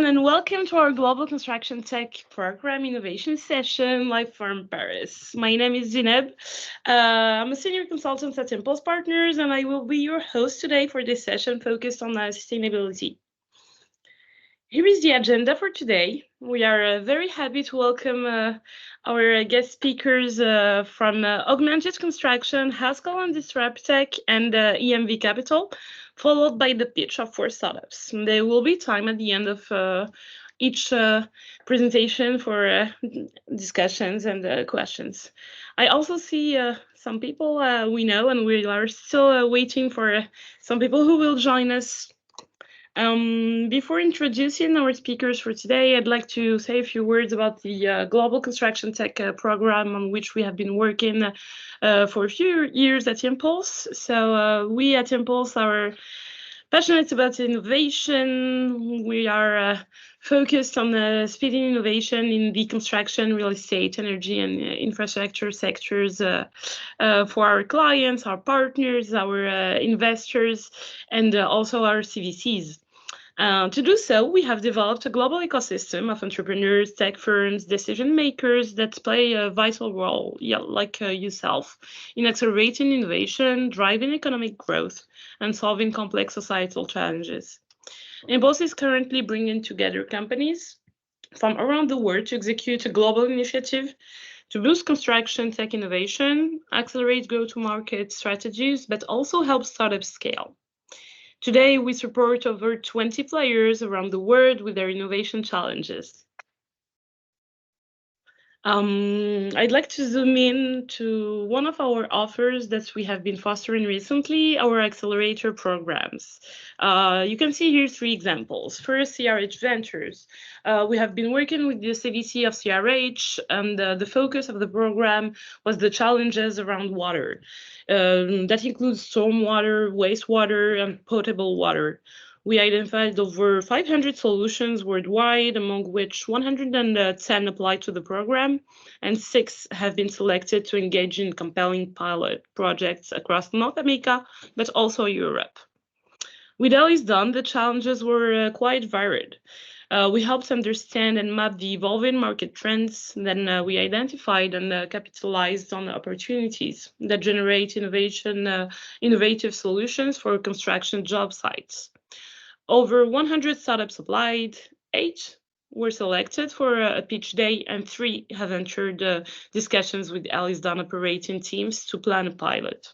and welcome to our Global Construction Tech Program Innovation Session live from Paris. My name is Zineb. I'm a senior consultant at Impulse Partners, and I will be your host today for this session focused on sustainability. Here is the agenda for today. We are very happy to welcome our guest speakers from Augmented Construction, Haskell and Disruptech, and EMV Capital, followed by the pitch of 4 startups. There will be time at the end of each presentation for discussions and questions. I also see some people we know, and we are still waiting for some people who will join us. Before introducing our speakers for today, I'd like to say a few words about the Global Construction Tech program on which we have been working for a few years at Impulse. So we at Impulse are passionate about innovation. We are focused on speeding innovation in the construction, real estate, energy, and infrastructure sectors for our clients, our partners, our investors, and also our CVCs. To do so, we have developed a global ecosystem of entrepreneurs, tech firms, decision makers that play a vital role, like yourself, in accelerating innovation, driving economic growth, and solving complex societal challenges. Impulse is currently bringing together companies from around the world to execute a global initiative to boost construction tech innovation, accelerate go-to-market strategies, but also help startups scale. Today, we support over 20 players around the world with their innovation challenges. I'd like to zoom in to one of our offers that we have been fostering recently, our accelerator programs. You can see here 3 examples. First, CRH Ventures. We have been working with the CVC of CRH, and the focus of the program was the challenges around water. That includes stormwater, wastewater, and potable water. We identified over 500 solutions worldwide, among which 110 applied to the program, and 6 have been selected to engage in compelling pilot projects across North America, but also Europe. With ELYSDON, the challenges were quite varied. We helped understand and map the evolving market trends. Then we identified and capitalized on opportunities that generate innovative solutions for construction job sites. Over 100 startups applied, 8 were selected for a pitch day, and 3 have entered discussions with ELYSDON operating teams to plan a pilot.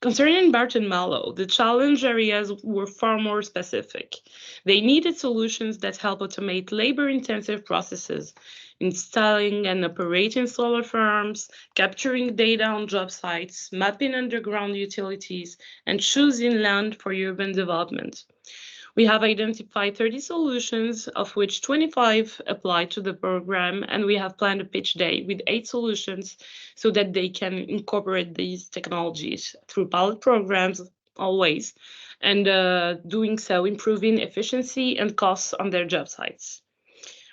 Concerning Barton Malow, the challenge areas were far more specific. They needed solutions that help automate labor-intensive processes, installing and operating solar farms, capturing data on job sites, mapping underground utilities, and choosing land for urban development. We have identified 30 solutions, of which 25 apply to the program, and we have planned a pitch day with 8 solutions so that they can incorporate these technologies through pilot programs always, and doing so improving efficiency and costs on their job sites.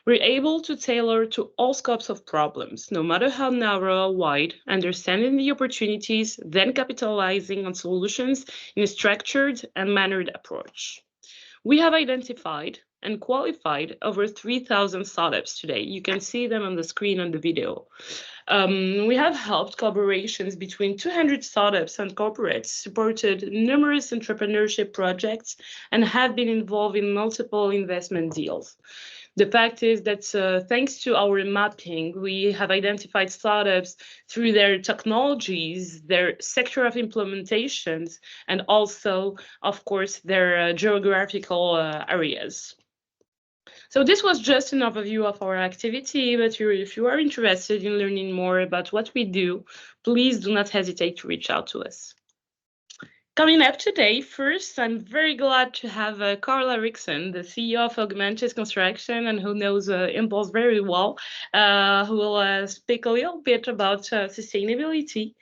We're able to tailor to all scopes of problems, no matter how narrow or wide, understanding the opportunities, then capitalizing on solutions in a structured and mannered approach. We have identified and qualified over 3,000 startups today. You can see them on the screen on the video. We have helped collaborations between 200 startups and corporates, supported numerous entrepreneurship projects, and have been involved in multiple investment deals. The fact is that thanks to our mapping, we have identified startups through their technologies, their sector of implementations, and also, of course, their geographical areas. So this was just an overview of our activity, but if you are interested in learning more about what we do, please do not hesitate to reach out to us. Coming up today, first, I'm very glad to have Carl Eriksson, the CEO of Augmented Construction and who knows Impulse very well, who will speak a little bit about sustainability.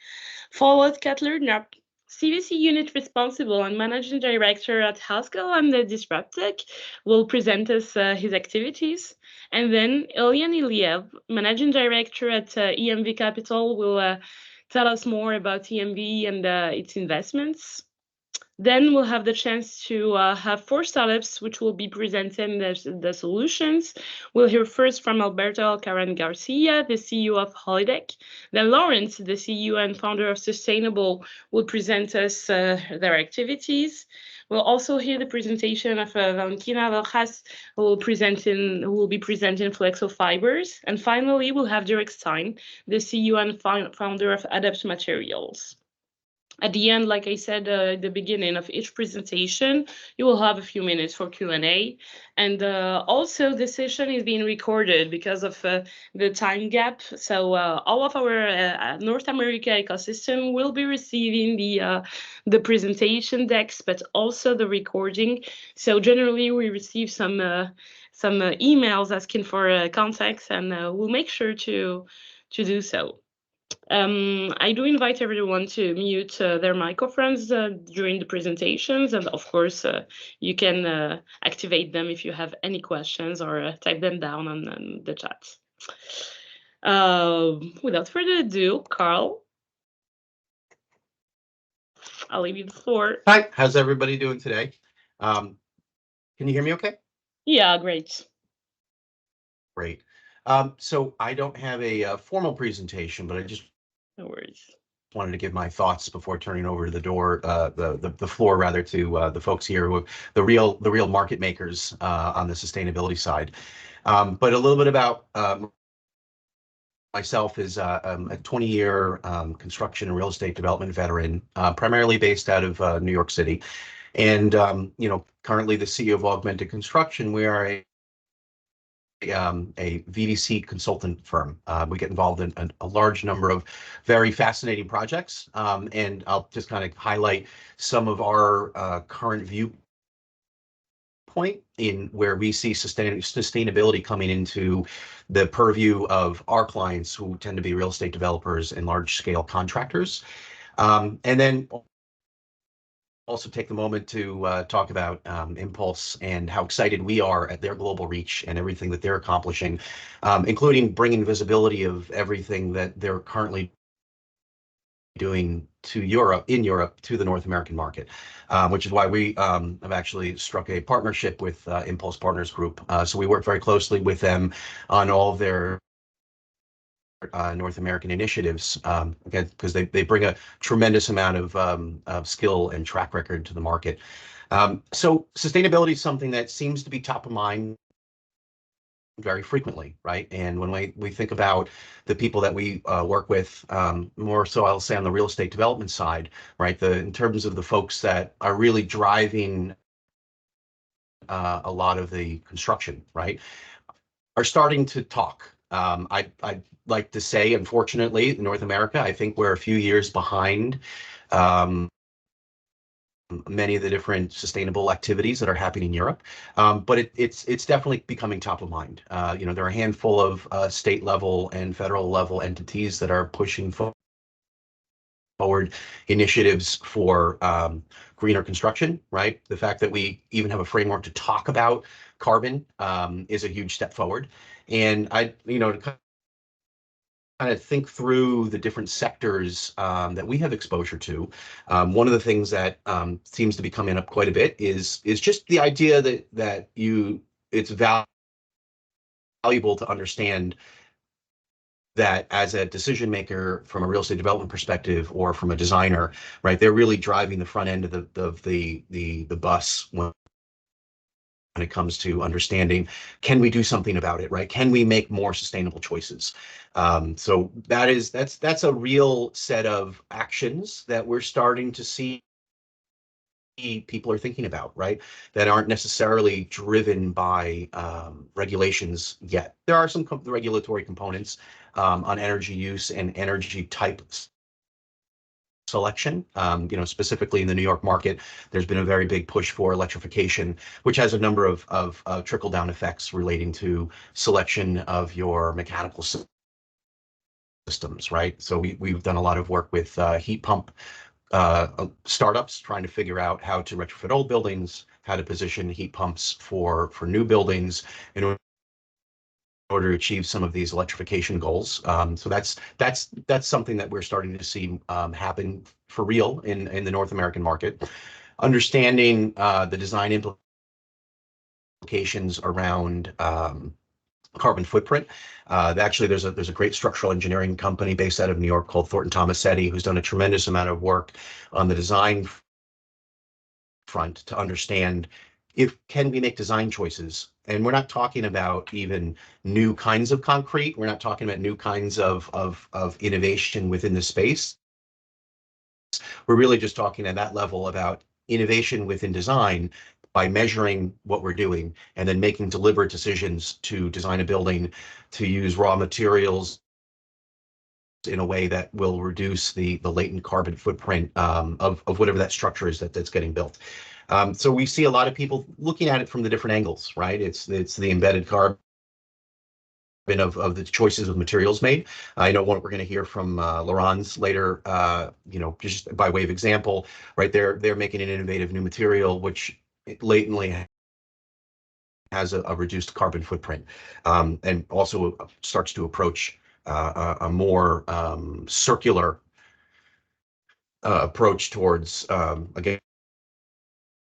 Followed Kettler Knapp, CVC unit responsible and managing director at Haskell and Disruptech, will present us his activities. And then Ilyan Iliev, managing director at EMV Capital, will tell us more about EMV and its investments. Then we'll have the chance to have 4 startups which will be presenting the solutions. We'll hear first from Alberto Alcaran Garcia, the CEO of Holideck. Then Lawrence, the CEO and founder of Sustainable, will present us their activities. We'll also hear the presentation of Valentina Rojas, who will be presenting Flexo Fibers. And finally, we'll have Derek Stein, the CEO and founder of Adapt Materials. At the end, like I said at the beginning of each presentation, you will have a few minutes for Q&A. And also, the session is being recorded because of the time gap. So all of our North America ecosystem will be receiving the presentation decks, but also the recording. So generally, we receive some emails asking for contacts, and we'll make sure to do so. I do invite everyone to mute their microphones during the presentations, and of course, you can activate them if you have any questions or type them down on the chat. Without further ado, Carl, I'll leave you the floor. Hi, how's everybody doing today? Can you hear me okay? Yeah, great. Great. So I don't have a formal presentation, but I just No worries. wanted to give my thoughts before turning over the floor rather to the folks here, who the real market makers on the sustainability side. But a little bit about myself is a 20-year construction and real estate development veteran, primarily based out of New York City, and currently the CEO of Augmented Construction. We are a VDC consultant firm. We get involved in a large number of very fascinating projects, and I'll just kind of highlight some of our current viewpoint in where we see sustainability coming into the purview of our clients, who tend to be real estate developers and large-scale contractors, and then also take the moment to talk about Impulse and how excited we are at their global reach and everything that they're accomplishing, including bringing visibility of everything that they're currently doing in Europe to the North American market, which is why we have actually struck a partnership with Impulse Partners Group. So we work very closely with them on all of their North American initiatives, again, because they bring a tremendous amount of skill and track record to the market. So sustainability is something that seems to be top of mind very frequently, right? And when we think about the people that we work with, more so I'll say on the real estate development side, right? In terms of the folks that are really driving a lot of the construction, right, are starting to talk. I'd like to say, unfortunately, in North America, I think we're a few years behind many of the different sustainable activities that are happening in Europe, but it's definitely becoming top of mind. There are a handful of state level and federal level entities that are pushing forward initiatives for greener construction, right? The fact that we even have a framework to talk about carbon is a huge step forward. And to kind of think through the different sectors that we have exposure to, one of the things that seems to be coming up quite a bit is just the idea that it's valuable to understand that as a decision maker from a real estate development perspective or from a designer, right, they're really driving the front end of the bus when it comes to understanding, can we do something about it, right? Can we make more sustainable choices? So that's a real set of actions that we're starting to see people are thinking about, right? That aren't necessarily driven by regulations yet. There are some regulatory components on energy use and energy type selection. Specifically in the New York market, there's been a very big push for electrification, which has a number of trickle-down effects relating to selection of your mechanical systems, right? So we've done a lot of work with heat pump startups trying to figure out how to retrofit old buildings, how to position heat pumps for new buildings in order to achieve some of these electrification goals. So that's something that we're starting to see happen for real in the North American market. understanding the design implications around carbon footprint. Actually, there's a great structural engineering company based out of New York called Thornton Tomasetti, who's done a tremendous amount of work on the design front to understand can we make design choices. And we're not talking about even new kinds of concrete. We're not talking about new kinds of innovation within the space. We're really just talking at that level about innovation within design by measuring what we're doing and then making deliberate decisions to design a building to use raw materials in a way that will reduce the latent carbon footprint of whatever that structure is that's getting built. So we see a lot of people looking at it from the different angles, right? It's the embedded carbon of the choices of materials made. I know what we're going to hear from Laurence later, just by way of example, right? They're making an innovative new material which latently has a reduced carbon footprint, and also starts to approach a more circular approach towards again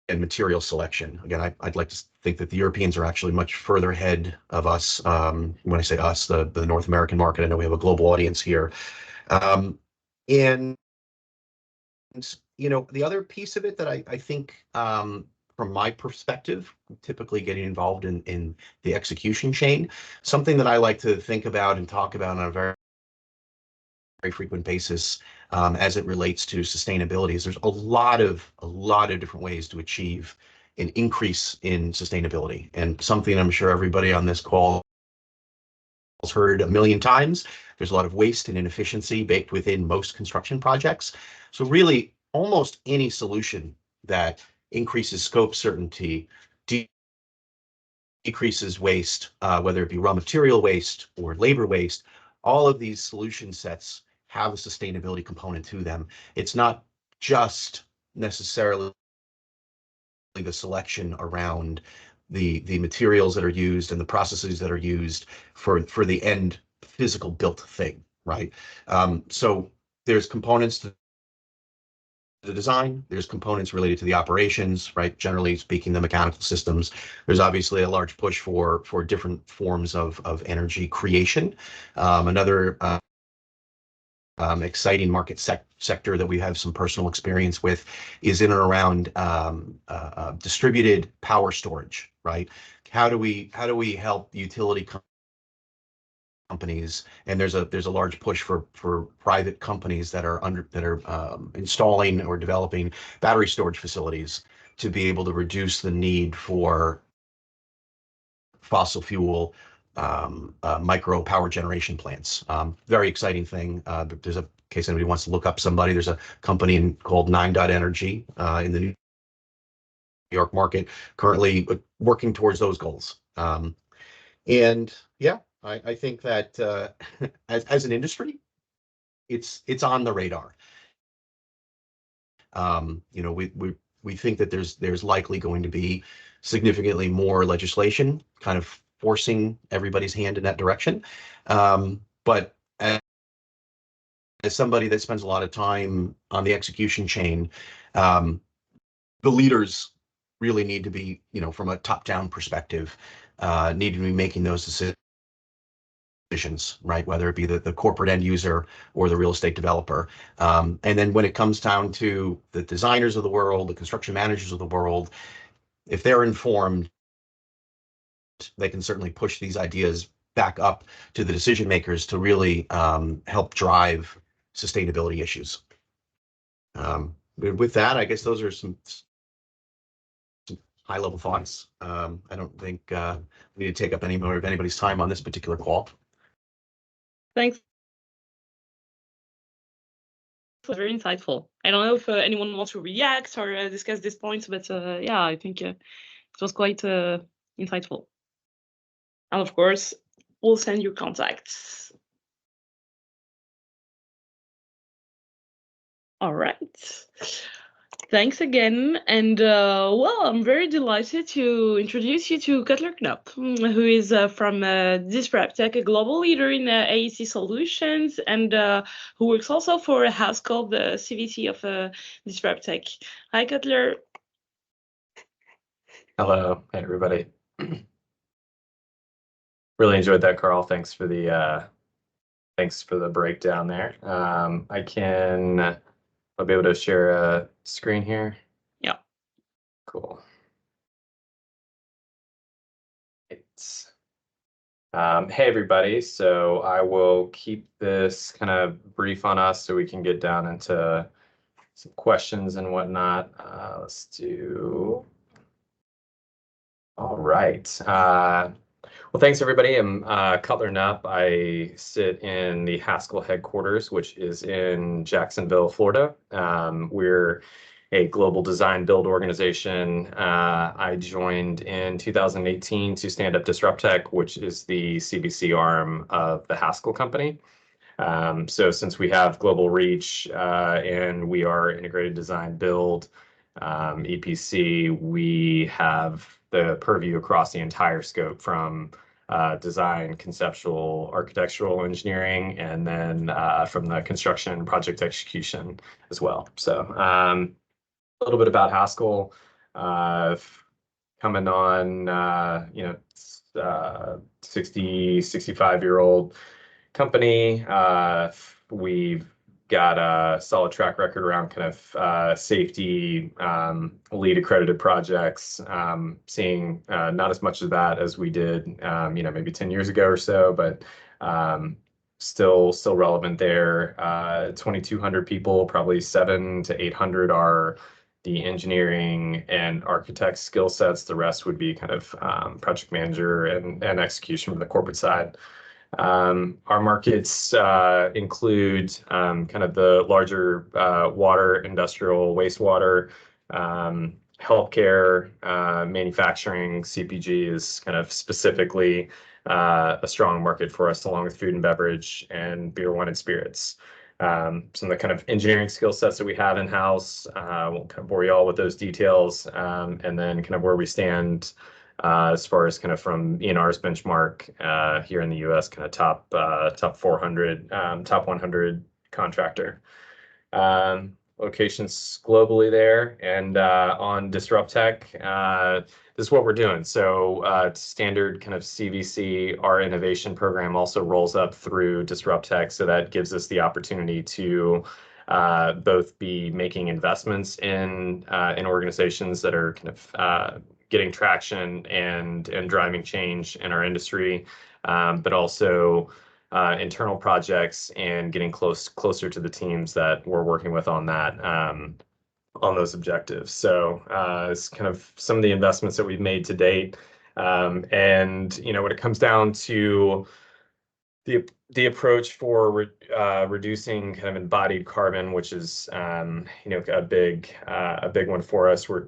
material selection. Again, I'd like to think that the Europeans are actually much further ahead of us. When I say us, the North American market, I know we have a global audience here. And the other piece of it that I think, from my perspective, typically getting involved in the execution chain, something that I like to think about and talk about on a very frequent basis, as it relates to sustainability, is there's a lot of different ways to achieve an increase in sustainability, and something I'm sure everybody on this call has heard a million times. There's a lot of waste and inefficiency baked within most construction projects. So really, almost any solution that increases scope certainty, decreases waste, whether it be raw material waste or labor waste, all of these solution sets have a sustainability component to them. It's not just necessarily the selection around the materials that are used and the processes that are used for the end physical built thing, right? So there's components to the design, there's components related to the operations, right? Generally speaking, the mechanical systems. There's obviously a large push for different forms of energy creation. Another exciting market sector that we have some personal experience with is in and around distributed power storage, right? How do we help utility companies, and there's a large push for private companies that are installing or developing battery storage facilities to be able to reduce the need for fossil fuel micro power generation plants. Very exciting thing. There's in case anybody wants to look up somebody, there's a company called 9.Energy in the New York market currently working towards those goals. And yeah, I think that as an industry, it's on the radar. We think that there's likely going to be significantly more legislation kind of forcing everybody's hand in that direction. But as somebody that spends a lot of time on the execution chain, the leaders really need to be, from a top-down perspective, need to be making those decisions, right? Whether it be the corporate end user or the real estate developer. And then when it comes down to the designers of the world, the construction managers of the world, if they're informed, they can certainly push these ideas back up to the decision makers to really help drive sustainability issues. With that, I guess those are some high-level thoughts. I don't think we need to take up any more of anybody's time on this particular call. Thanks. It was very insightful. I don't know if anyone wants to react or discuss these points, but yeah, I think it was quite insightful. And of course, we'll send you contacts. All right. Thanks again. And well, I'm very delighted to introduce you to Cutler Knopp, who is from Disruptech, a global leader in AEC solutions, and who works also for a house called the CVC of Disruptech. Hi, Cutler. Hello, hey everybody. Really enjoyed that, Carl. Thanks for the breakdown there. I'll be able to share a screen here. Yeah. Cool. It's hey everybody. So I will keep this kind of brief on us so we can get down into some questions and whatnot. Let's do. All right. Well, thanks everybody. I'm Cutler Knupp. I sit in the Haskell headquarters, which is in Jacksonville, Florida. We're a global design build organization. I joined in 2018 to stand up DisrupTech, which is the CVC arm of the Haskell company. So since we have global reach and we are integrated design build, EPC, we have the purview across the entire scope from design, conceptual, architectural engineering, and then from the construction project execution as well. So a little bit about Haskell, coming on, 60, 65-year-old company. We've got a solid track record around kind of safety, LEED accredited projects, seeing not as much of that as we did, maybe 10 years ago or so, but still relevant there. 2,200 people, probably 700 to 800 are the engineering and architect skill sets. The rest would be kind of project manager and execution from the corporate side. Our markets include kind of the larger water, industrial, wastewater, healthcare, manufacturing. CPG is kind of specifically a strong market for us, along with food and beverage and beer, wine, and spirits. Some of the kind of engineering skill sets that we have in-house, won't kind of bore you all with those details, and then kind of where we stand as far as kind of from ENR's benchmark here in the U.S., kind of top 400, top 100 contractor. Locations globally there, and on DisrupTech, this is what we're doing. So standard kind of CVC, our innovation program also rolls up through DisrupTech, so that gives us the opportunity to both be making investments in organizations that are kind of getting traction and driving change in our industry, but also internal projects and getting closer to the teams that we're working with on that, on those objectives. So it's kind of some of the investments that we've made to date. And when it comes down to the approach for reducing kind of embodied carbon, which is a big one for us, we're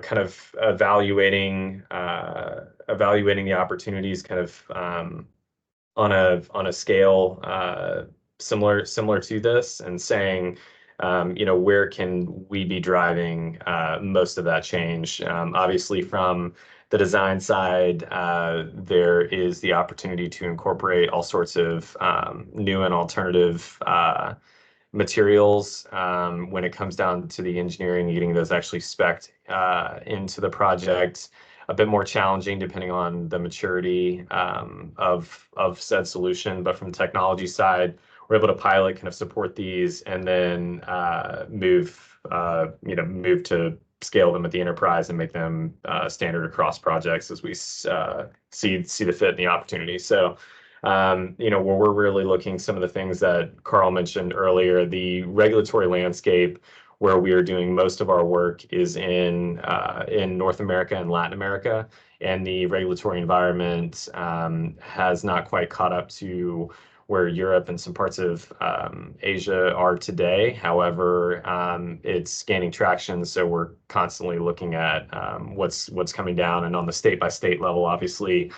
kind of evaluating the opportunities kind of on a scale similar to this, and saying where can we be driving most of that change. Obviously from the design side, there is the opportunity to incorporate all sorts of new and alternative materials. When it comes down to the engineering, getting those actually spec'd into the project, a bit more challenging depending on the maturity of said solution. But from the technology side, we're able to pilot, kind of support these, and then move to scale them at the enterprise and make them standard across projects as we see the fit and the opportunity. So where we're really looking, some of the things that Carl mentioned earlier, the regulatory landscape where we are doing most of our work is in North America and Latin America, and the regulatory environment has not quite caught up to where Europe and some parts of Asia are today. However, it's gaining traction, so we're constantly looking at what's coming down, and on the state-by-state level, obviously,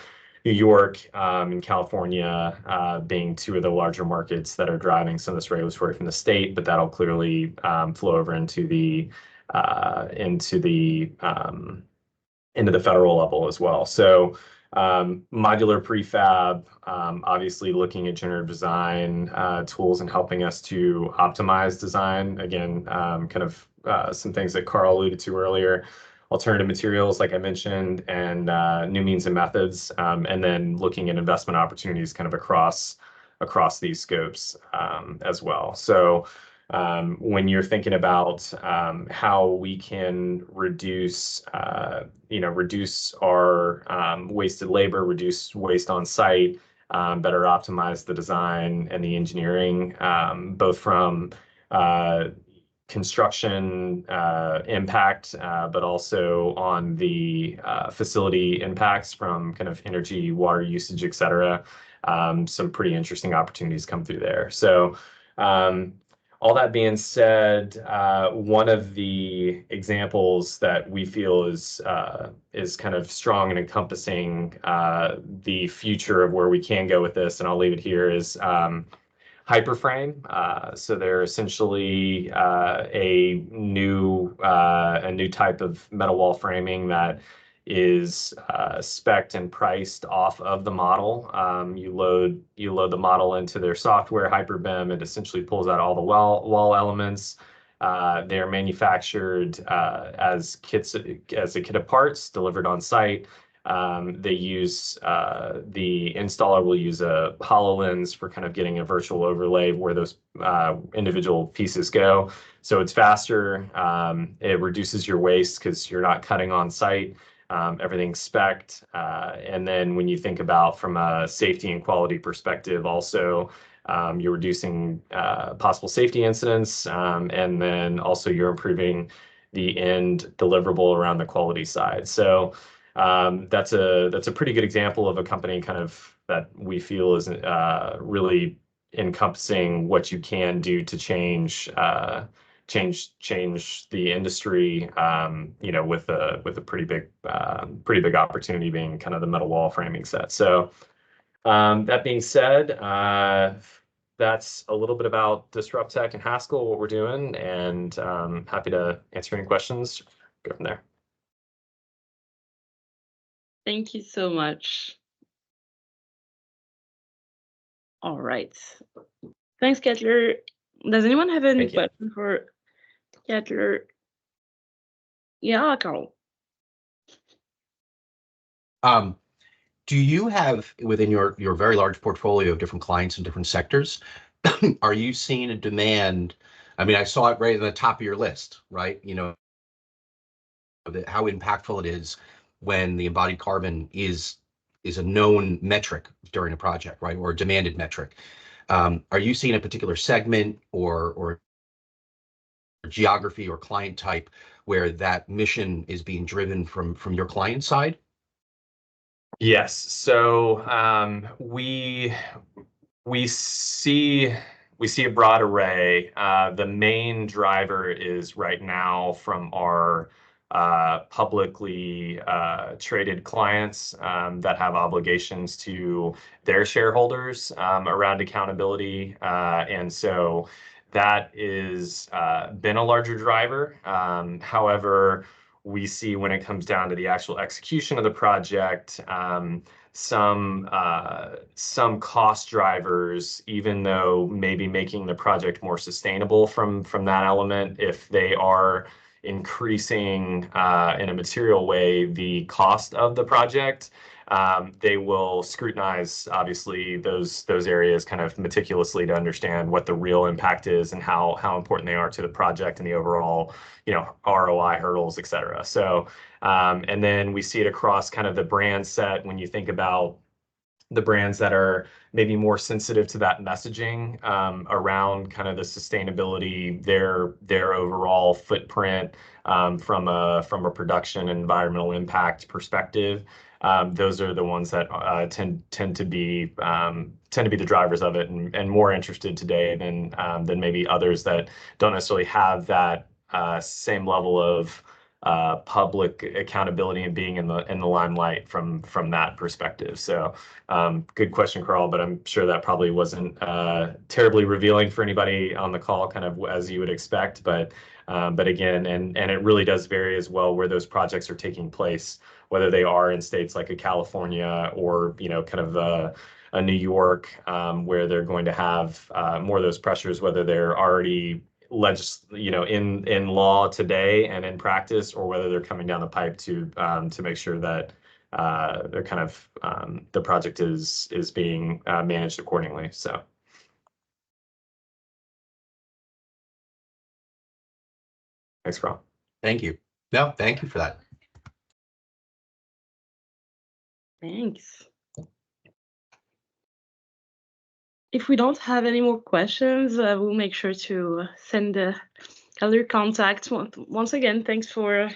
New York and California being two of the larger markets that are driving some of this regulatory from the state, but that'll clearly flow over into the federal level as well. So modular prefab, obviously looking at generative design tools and helping us to optimize design. Again, kind of some things that Carl alluded to earlier. alternative materials, like I mentioned, and new means and methods, and then looking at investment opportunities kind of across these scopes as well. So when you're thinking about how we can reduce our wasted labor, reduce waste on site, better optimize the design and the engineering, both from construction impact, but also on the facility impacts from kind of energy, water usage, et cetera. Some pretty interesting opportunities come through there. So all that being said, one of the examples that we feel is kind of strong and encompassing the future of where we can go with this, and I'll leave it here, is Hyperframe. So they're essentially a new type of metal wall framing that is spec'd and priced off of the model. You load the model into their software, HyperBIM. It essentially pulls out all the wall elements. They're manufactured as a kit of parts delivered on site. They use the installer will use a HoloLens for kind of getting a virtual overlay of where those individual pieces go. So it's faster. It reduces your waste because you're not cutting on site. Everything's spec'd. And then when you think about from a safety and quality perspective, also you're reducing possible safety incidents, and then also you're improving the end deliverable around the quality side. So that's a pretty good example of a company kind of that we feel is really encompassing what you can do to change the industry, with a pretty big opportunity being kind of the metal wall framing set. So that being said, that's a little bit about DisruptTech and Haskell, what we're doing, and happy to answer any questions. Go from there. Thank you so much. All right. Thanks, Kettler. Does anyone have any question for Kettler? Yeah, Carl. Do you have, within your very large portfolio of different clients in different sectors, are you seeing a demand? I mean, I saw it right at the top of your list, right? How impactful it is when the embodied carbon is a known metric during a project, right, or a demanded metric. Are you seeing a particular segment or geography or client type where that mission is being driven from your client side? Yes. So we see a broad array. The main driver is right now from our publicly traded clients that have obligations to their shareholders around accountability. And so that is been a larger driver. However, we see when it comes down to the actual execution of the project, some cost drivers, even though maybe making the project more sustainable from that element, if they are increasing in a material way the cost of the project, they will scrutinize obviously those areas kind of meticulously to understand what the real impact is and how important they are to the project and the overall ROI hurdles, et cetera. So and then we see it across kind of the brand set when you think about the brands that are maybe more sensitive to that messaging around kind of the sustainability, their overall footprint from a production and environmental impact perspective. Those are the ones that tend to be the drivers of it, and more interested today than maybe others that don't necessarily have that same level of public accountability and being in the limelight from that perspective. So good question, Carl, but I'm sure that probably wasn't terribly revealing for anybody on the call, kind of as you would expect. But again, and it really does vary as well where those projects are taking place, whether they are in states like a California or kind of a New York, where they're going to have more of those pressures, whether they're already in law today and in practice, or whether they're coming down the pipe to make sure that they're kind of the project is being managed accordingly. So. Thanks, Rob. Thank you. No, thank you for that. Thanks. If we don't have any more questions, we'll make sure to send other contacts. Once again, thanks for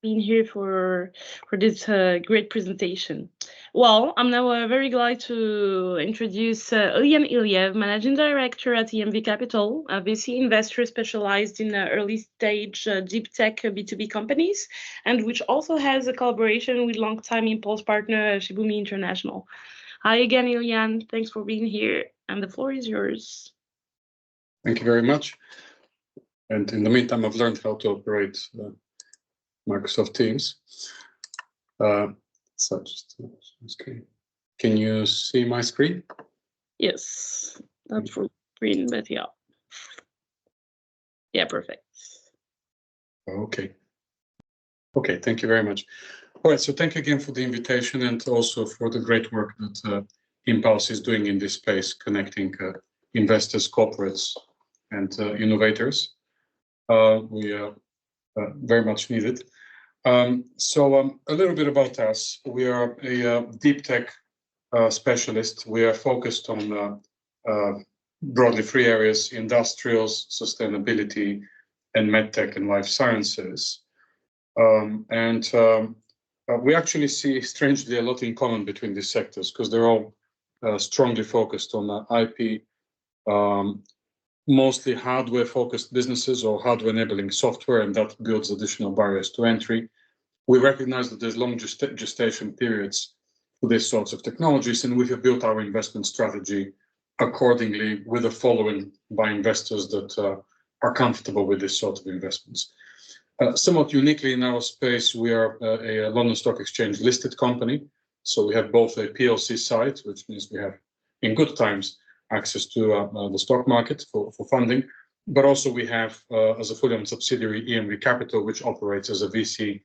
being here for this great presentation. Well, I'm now very glad to introduce Ilyan Ilyev, Managing Director at EMV Capital, a VC investor specialized in early stage deep tech B2B companies, and which also has a collaboration with longtime Impulse partner Shibumi International. Hi again, Ilyan. Thanks for being here, and the floor is yours. Thank you very much. And in the meantime, I've learned how to operate Microsoft Teams. So just screen. Can you see my screen? Yes, not full screen, but yeah. Yeah, perfect. Okay. Okay, thank you very much. All right, so thank you again for the invitation and also for the great work that Impulse is doing in this space, connecting investors, corporates, and innovators. We very much need it. So a little bit about us. We are a deep tech specialist. We are focused on broadly three areas: industrials, sustainability, and medtech and life sciences. We actually see, strangely, a lot in common between these sectors because they're all strongly focused on IP, mostly hardware-focused businesses or hardware-enabling software, and that builds additional barriers to entry. We recognize that there's long gestation periods for these sorts of technologies, and we have built our investment strategy accordingly with a following by investors that are comfortable with this sort of investments. Somewhat uniquely in our space, we are a London Stock Exchange listed company. So we have both a PLC side, which means we have, in good times, access to the stock market for funding, but also we have, as a fully owned subsidiary, EMV Capital, which operates as a VC,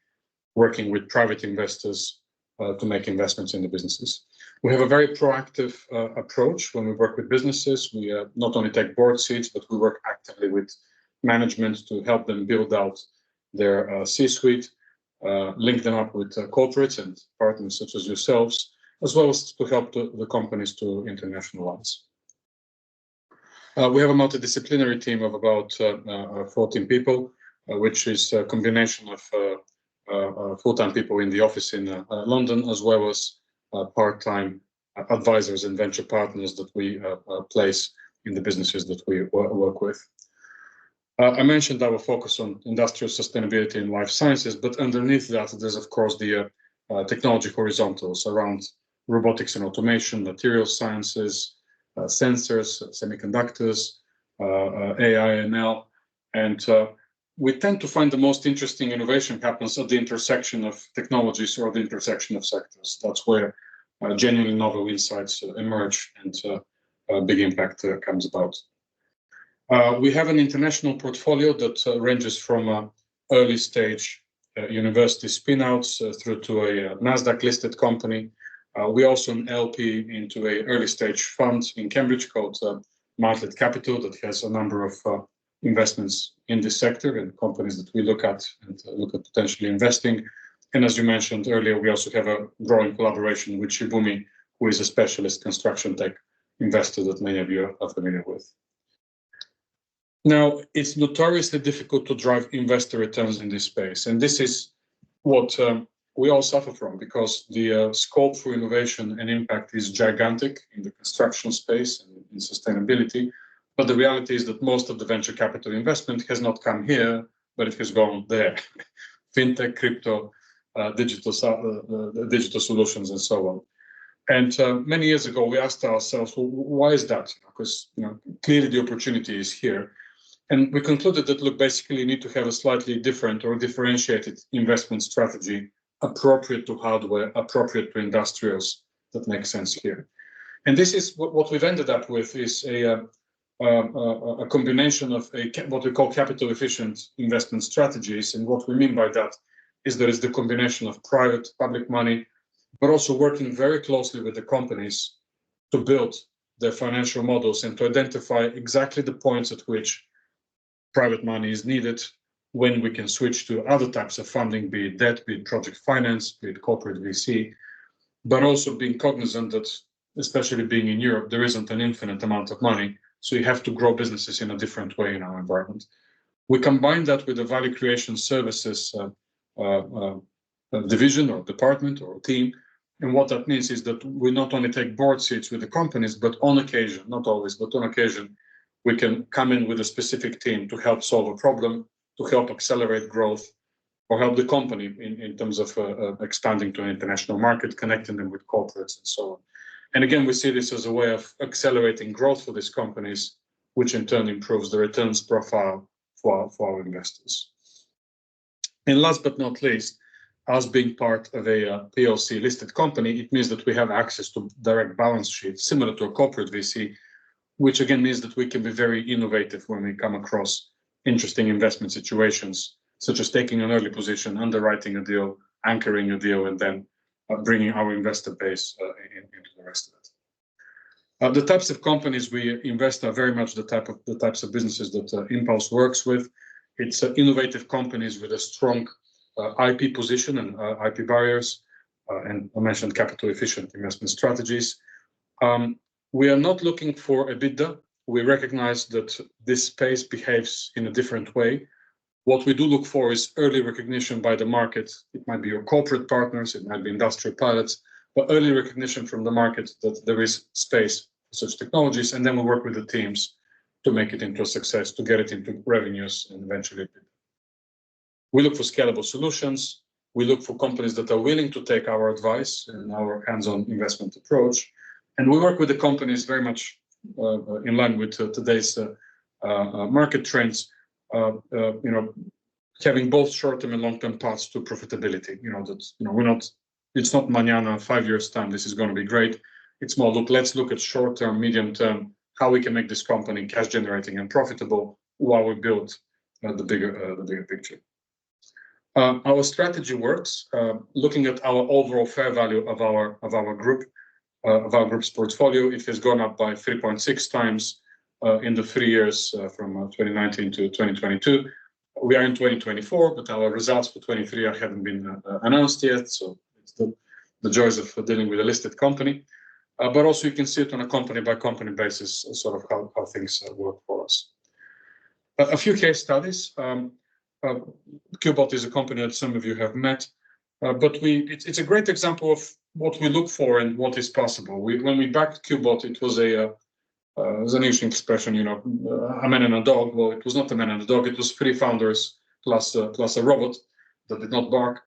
working with private investors to make investments in the businesses. We have a very proactive approach when we work with businesses. We not only take board seats, but we work actively with management to help them build out their C-suite, link them up with corporates and partners such as yourselves, as well as to help the companies to internationalize. We have a multidisciplinary team of about 14 people, which is a combination of full-time people in the office in London, as well as part-time advisors and venture partners that we place in the businesses that we work with. I mentioned our focus on industrial sustainability and life sciences, but underneath that, there's of course the technology horizontals around robotics and automation, material sciences, sensors, semiconductors, AI, ML, and we tend to find the most interesting innovation happens at the intersection of technologies or the intersection of sectors. That's where genuinely novel insights emerge and a big impact comes about. We have an international portfolio that ranges from early stage university spinouts through to a NASDAQ listed company. We also an LP into a early stage fund in Cambridge called Martlet Capital that has a number of investments in this sector and companies that we look at and look at potentially investing. And as you mentioned earlier, we also have a growing collaboration with Shibumi, who is a specialist construction tech investor that many of you are familiar with. Now, it's notoriously difficult to drive investor returns in this space. And this is what we all suffer from because the scope for innovation and impact is gigantic in the construction space and in sustainability. But the reality is that most of the venture capital investment has not come here, but it has gone there. Fintech, crypto, digital solutions, and so on. And many years ago, we asked ourselves, well, why is that? Because clearly the opportunity is here. And we concluded that, look, basically you need to have a slightly different or differentiated investment strategy appropriate to hardware, appropriate to industrials that make sense here. And this is what we've ended up with is a a combination of what we call capital efficient investment strategies. And what we mean by that is there is the combination of private, public money, but also working very closely with the companies to build their financial models and to identify exactly the points at which private money is needed, when we can switch to other types of funding, be it debt, be it project finance, be it corporate VC, but also being cognizant that, especially being in Europe, there isn't an infinite amount of money. So you have to grow businesses in a different way in our environment. We combine that with the value creation services division or department or team. And what that means is that we not only take board seats with the companies, but on occasion, not always, but on occasion, we can come in with a specific team to help solve a problem, to help accelerate growth, or help the company in terms of expanding to an international market, connecting them with corporates and so on. And again, we see this as a way of accelerating growth for these companies, which in turn improves the returns profile for our investors. And last but not least, us being part of a PLC listed company, it means that we have access to direct balance sheets, similar to a corporate VC, which again means that we can be very innovative when we come across interesting investment situations, such as taking an early position, underwriting a deal, anchoring a deal, and then bringing our investor base into the rest of it. The types of companies we invest are very much the types of businesses that Impulse works with. It's innovative companies with a strong IP position and IP barriers, and I mentioned capital efficient investment strategies. We are not looking for EBITDA. We recognize that this space behaves in a different way. What we do look for is early recognition by the market. It might be your corporate partners, it might be industrial pilots, but early recognition from the market that there is space for such technologies, and then we work with the teams to make it into a success, to get it into revenues and eventually. We look for scalable solutions. We look for companies that are willing to take our advice and our hands-on investment approach. And we work with the companies very much in line with today's market trends, having both short-term and long-term paths to profitability. It's not mañana, 5 years time, this is going to be great. It's more, let's look at short-term, medium-term, how we can make this company cash generating and profitable while we build the bigger picture. Our strategy works. Looking at our overall fair value of our group's portfolio, it has gone up by 3.6 times in the 3 years from 2019 to 2022. We are in 2024, but our results for 23 haven't been announced yet. So it's the joys of dealing with a listed company. But also you can see it on a company by company basis, sort of how things work for us. A few case studies. Qbot is a company that some of you have met, but it's a great example of what we look for and what is possible. When we backed Qbot, it was an interesting expression, a man and a dog. Well, it was not a man and a dog. It was 3 founders plus a robot that did not bark.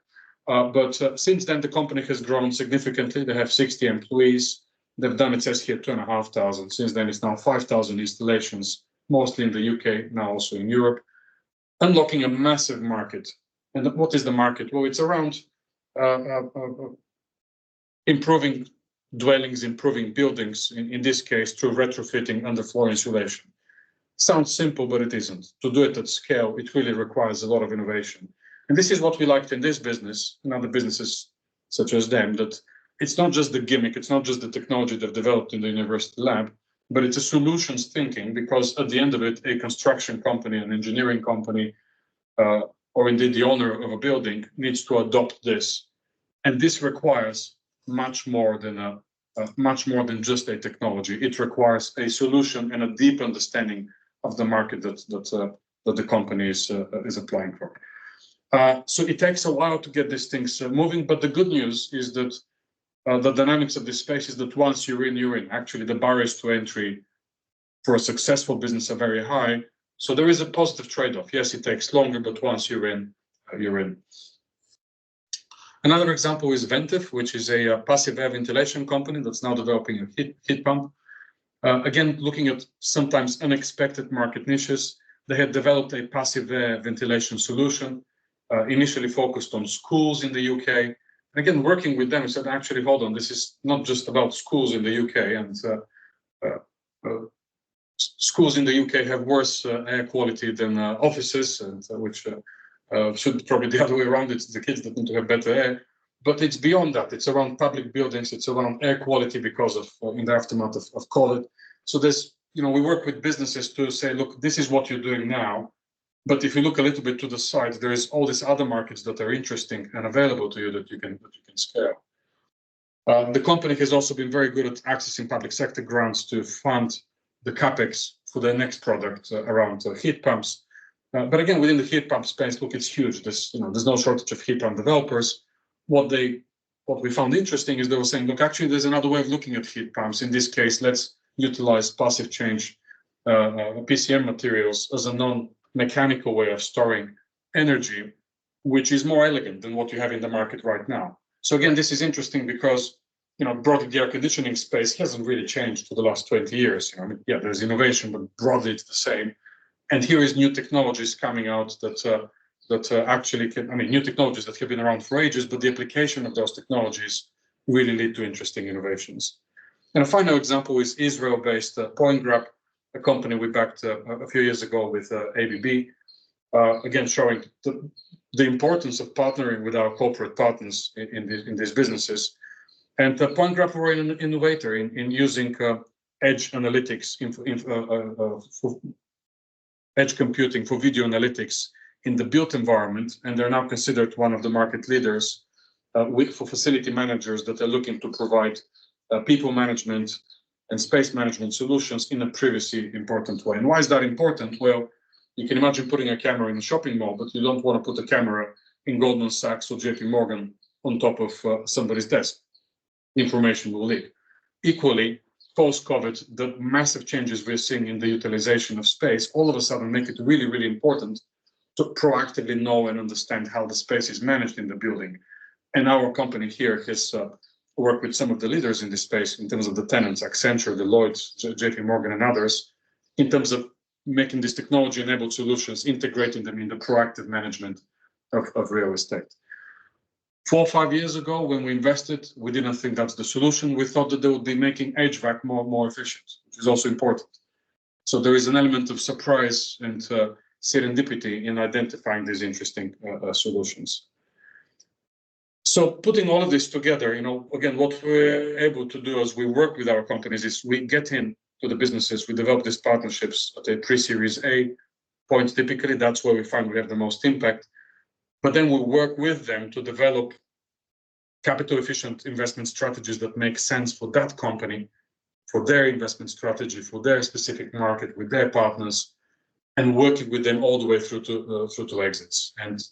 But since then, the company has grown significantly. They have 60 employees. They've done, it says here, 2,500. Since then, it's now 5,000 installations, mostly in the UK, now also in Europe, unlocking a massive market. And what is the market? Well, it's around improving dwellings, improving buildings, in this case, through retrofitting underfloor insulation. Sounds simple, but it isn't. To do it at scale, it really requires a lot of innovation. And this is what we liked in this business and other businesses such as them, that it's not just the gimmick, it's not just the technology they've developed in the university lab, but it's a solutions thinking, because at the end of it, a construction company, an engineering company, or indeed the owner of a building needs to adopt this. And this requires much more than just a technology. It requires a solution and a deep understanding of the market that the company is applying for. So it takes a while to get these things moving, but the good news is that the dynamics of this space is that once you're in. Actually, the barriers to entry for a successful business are very high. So there is a positive trade-off. Yes, it takes longer, but once you're in, you're in. Another example is Ventive, which is a passive air ventilation company that's now developing a heat pump. Again, looking at sometimes unexpected market niches, they had developed a passive air ventilation solution, initially focused on schools in the UK. And again, working with them, we said, actually, hold on, this is not just about schools in the UK and schools in the UK have worse air quality than offices, and which should probably the other way around. It's the kids that need to have better air. But it's beyond that. It's around public buildings. It's around air quality because of in the aftermath of COVID. So there's, we work with businesses to say, look, this is what you're doing now. But if you look a little bit to the side, there is all these other markets that are interesting and available to you that you can scale. The company has also been very good at accessing public sector grants to fund the capex for their next product around heat pumps. But again, within the heat pump space, look, it's huge. There's no shortage of heat pump developers. What we found interesting is they were saying, look, actually, there's another way of looking at heat pumps. In this case, let's utilize passive change PCM materials as a non-mechanical way of storing energy, which is more elegant than what you have in the market right now. So again, this is interesting because, broadly the air conditioning space hasn't really changed for the last 20 years. There's innovation, but broadly it's the same. And here is new technologies coming out that actually new technologies that have been around for ages, but the application of those technologies really lead to interesting innovations. And a final example is Israel-based PointGrab, a company we backed a few years ago with ABB, again showing the importance of partnering with our corporate partners in these businesses. And PointGrab were an innovator in using edge analytics, for edge computing for video analytics in the built environment, and they're now considered one of the market leaders for facility managers that are looking to provide people management and space management solutions in a privacy important way. And why is that important? Well, you can imagine putting a camera in a shopping mall, but you don't want to put a camera in Goldman Sachs or JP Morgan on top of somebody's desk. Information will leak. Equally, post-COVID, the massive changes we're seeing in the utilization of space all of a sudden make it really, really important to proactively know and understand how the space is managed in the building. And our company here has worked with some of the leaders in this space in terms of the tenants, Accenture, Deloitte, JP Morgan, and others, in terms of making these technology-enabled solutions, integrating them in the proactive management of real estate. 4 or 5 years ago, when we invested, we didn't think that's the solution. We thought that they would be making HVAC more efficient, which is also important. So there is an element of surprise and serendipity in identifying these interesting solutions. So putting all of this together, again, what we're able to do as we work with our companies is we get in to the businesses, we develop these partnerships at a pre-series A point. Typically, that's where we find we have the most impact. But then we work with them to develop capital efficient investment strategies that make sense for that company, for their investment strategy, for their specific market, with their partners, and working with them all the way through to exits. And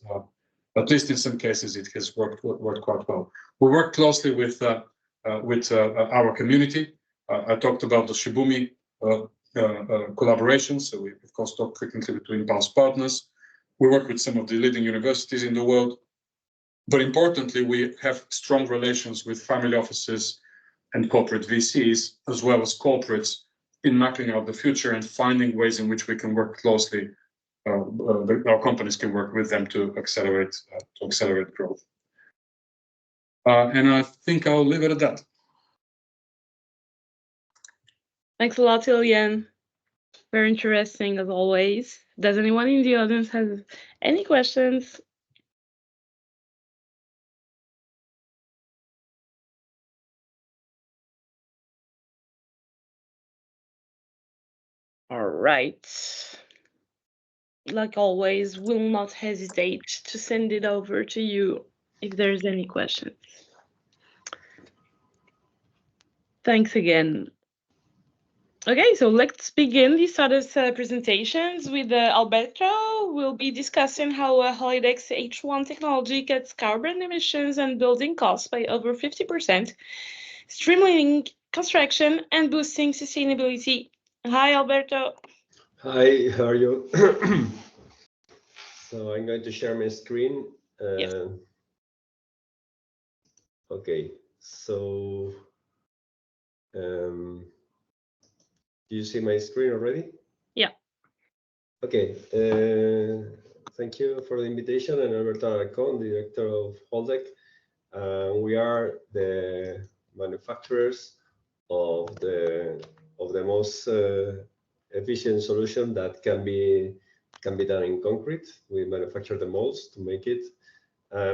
at least in some cases, it has worked quite well. We work closely with our community. I talked about the Shibumi collaboration. So we, of course, talk frequently between Impulse partners. We work with some of the leading universities in the world. But importantly, we have strong relations with family offices and corporate VCs, as well as corporates, in mapping out the future and finding ways in which we can work closely. Our companies can work with them to accelerate growth. And I think I'll leave it at that. Thanks a lot, Ilyan. Very interesting as always. Does anyone in the audience have any questions? All right. Like always, will not hesitate to send it over to you if there's any questions. Thanks again. Okay, so let's begin the SADA's presentations with Alberto. We'll be discussing how Holidex H1 technology cuts carbon emissions and building costs by over 50%, streamlining construction and boosting sustainability. Hi, Alberto. Hi, how are you? So I'm going to share my screen. Yes. Okay, so do you see my screen already? Yeah. Okay, thank you for the invitation. I'm Alberto Alarcón, director of Holdec. We are the manufacturers of the most efficient solution that can be done in concrete. We manufacture the molds to make it.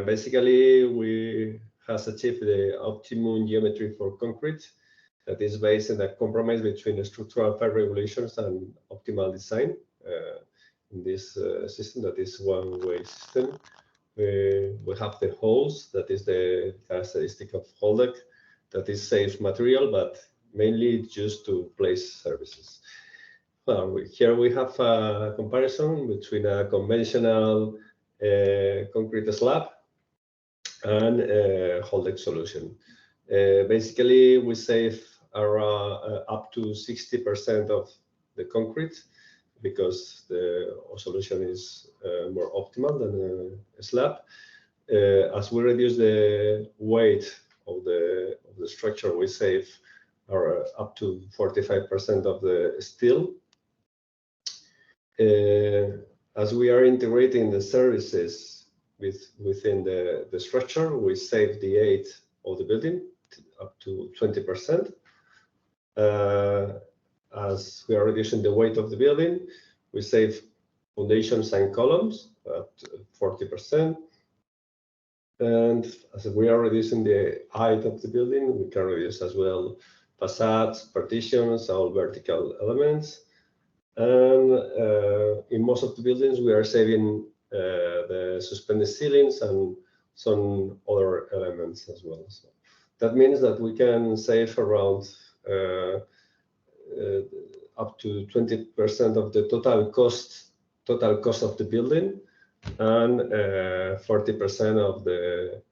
Basically, we has achieved the optimum geometry for concrete that is based on a compromise between the structural fire regulations and optimal design. In this system, that is one-way system. We have the holes, that is the characteristic of Holdeck, that is safe material, but mainly it's used to place services. Here we have a comparison between a conventional concrete slab and a Holdeck solution. Basically, we save around up to 60% of the concrete because the solution is more optimal than a slab. As we reduce the weight of the structure, we save up to 45% of the steel. As we are integrating the services within the structure, we save the height of the building up to 20%. As we are reducing the weight of the building, we save foundations and columns up to 40%. And as we are reducing the height of the building, we can reduce as well facades, partitions, all vertical elements. And in most of the buildings, we are saving the suspended ceilings and some other elements as well. So that means that we can save around up to 20% of the total cost of the building, and 40% of the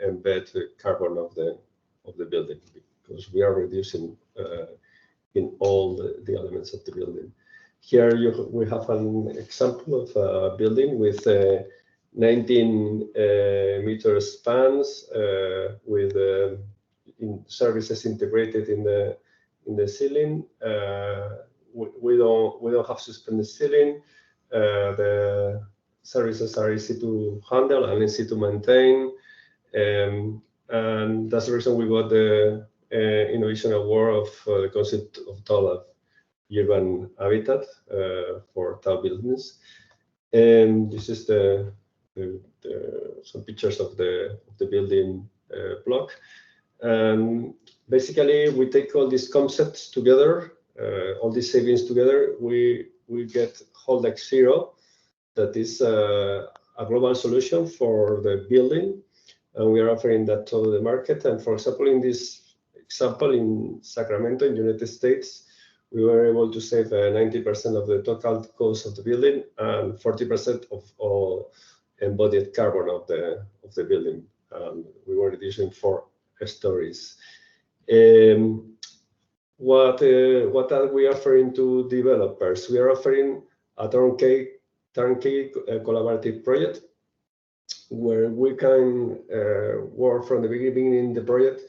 embedded carbon of the building, because we are reducing in all the elements of the building. Here we have an example of a building with 19 meter spans with services integrated in the ceiling. We don't have suspended ceiling. The services are easy to handle and easy to maintain, and that's the reason we got the Innovation Award of the concept of tall urban habitat for tall buildings. And this is some pictures of the building block. And basically, we take all these concepts together, all these savings together. We get Holdeck Zero, that is a global solution for the building, and we are offering that to the market. And for example, in this example in Sacramento, in the United States, we were able to save 90% of the total cost of the building and 40% of all embodied carbon of the building. We were reducing 4 stories. What are we offering to developers? We are offering a turnkey collaborative project where we can work from the beginning in the project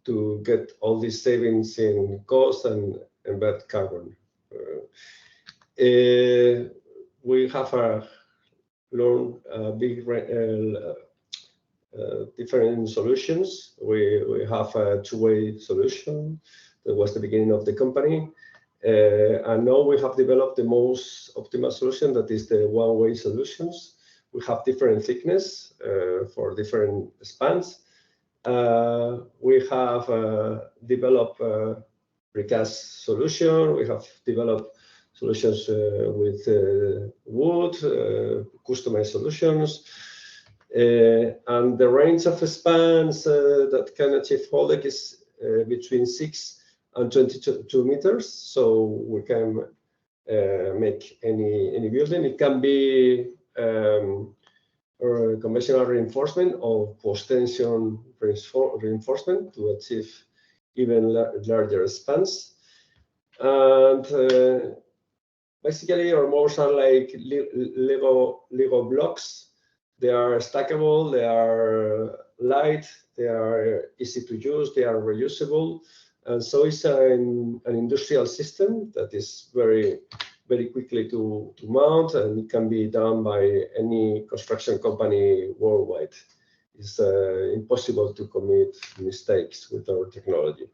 to get all these savings in cost and embed carbon. We have a long, big different solutions. We have a two-way solution. That was the beginning of the company. And now we have developed the most optimal solution, that is the one-way solutions. We have different thickness for different spans. We have developed precast solution. We have developed solutions with wood, customized solutions. And the range of spans that can achieve Holdeck is between 6 and 22 meters. So we can make any building. It can be conventional reinforcement or post-tension reinforcement to achieve even larger spans. And basically, our molds are like Lego blocks. They are stackable, they are light, they are easy to use, they are reusable. And so it's an industrial system that is very quickly to mount, and it can be done by any construction company worldwide. It's impossible to commit mistakes with our technology.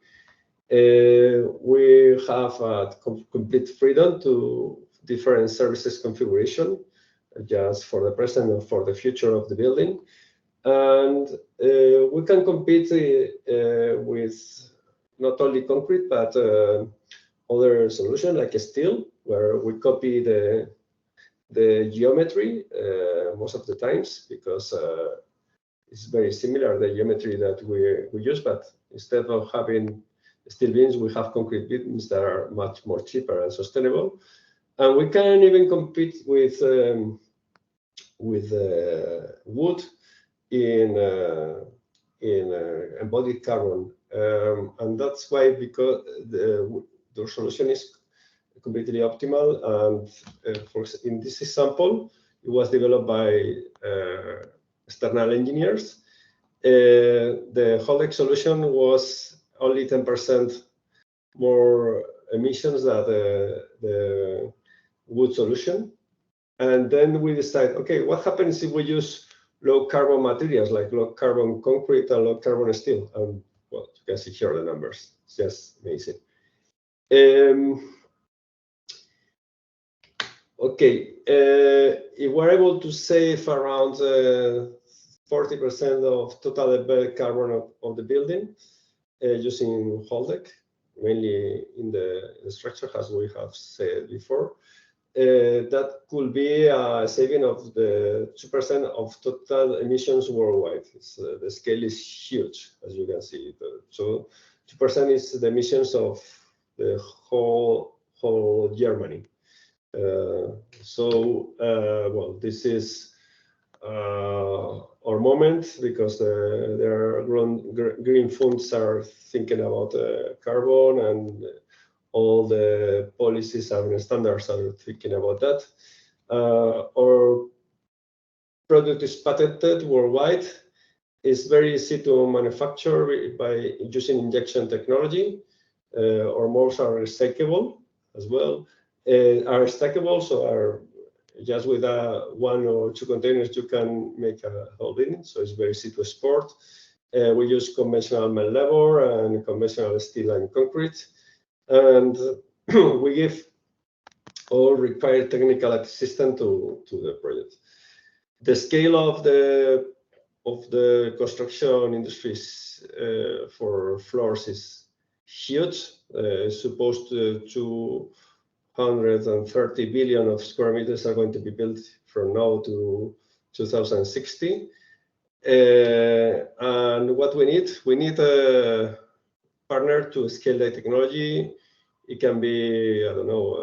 We have complete freedom to different services configuration, just for the present and for the future of the building. And we can compete with not only concrete, but other solution like steel, where we copy the geometry most of the times, because it's very similar, the geometry that we use, but instead of having steel beams, we have concrete beams that are much more cheaper and sustainable. And we can even compete with wood in embodied carbon, and that's why, because the solution is completely optimal. And in this example, it was developed by external engineers. The Holtec solution was only 10% more emissions than the wood solution. And then we decide, okay, what happens if we use low carbon materials like low carbon concrete and low carbon steel? And well, you can see here the numbers. It's just amazing. Okay, if we're able to save around 40% of total embedded carbon of the building using Holtec, mainly in the structure, as we have said before, that could be a saving of the 2% of total emissions worldwide. The scale is huge, as you can see. So 2% is the emissions of the whole Germany. Well, this is our moment, because there are green funds are thinking about carbon, and all the policies and standards are thinking about that. Our product is patented worldwide. It's very easy to manufacture by using injection technology. Our molds are recyclable as well. Are stackable, so are just with 1 or 2 containers you can make a whole building, so it's very easy to export. We use conventional melt lever and conventional steel and concrete, and we give all required technical assistance to the project. The scale of the construction industries for floors is huge. Supposed to 230 billion of square meters are going to be built from now to 2060. And what we need a partner to scale the technology. It can be, I don't know,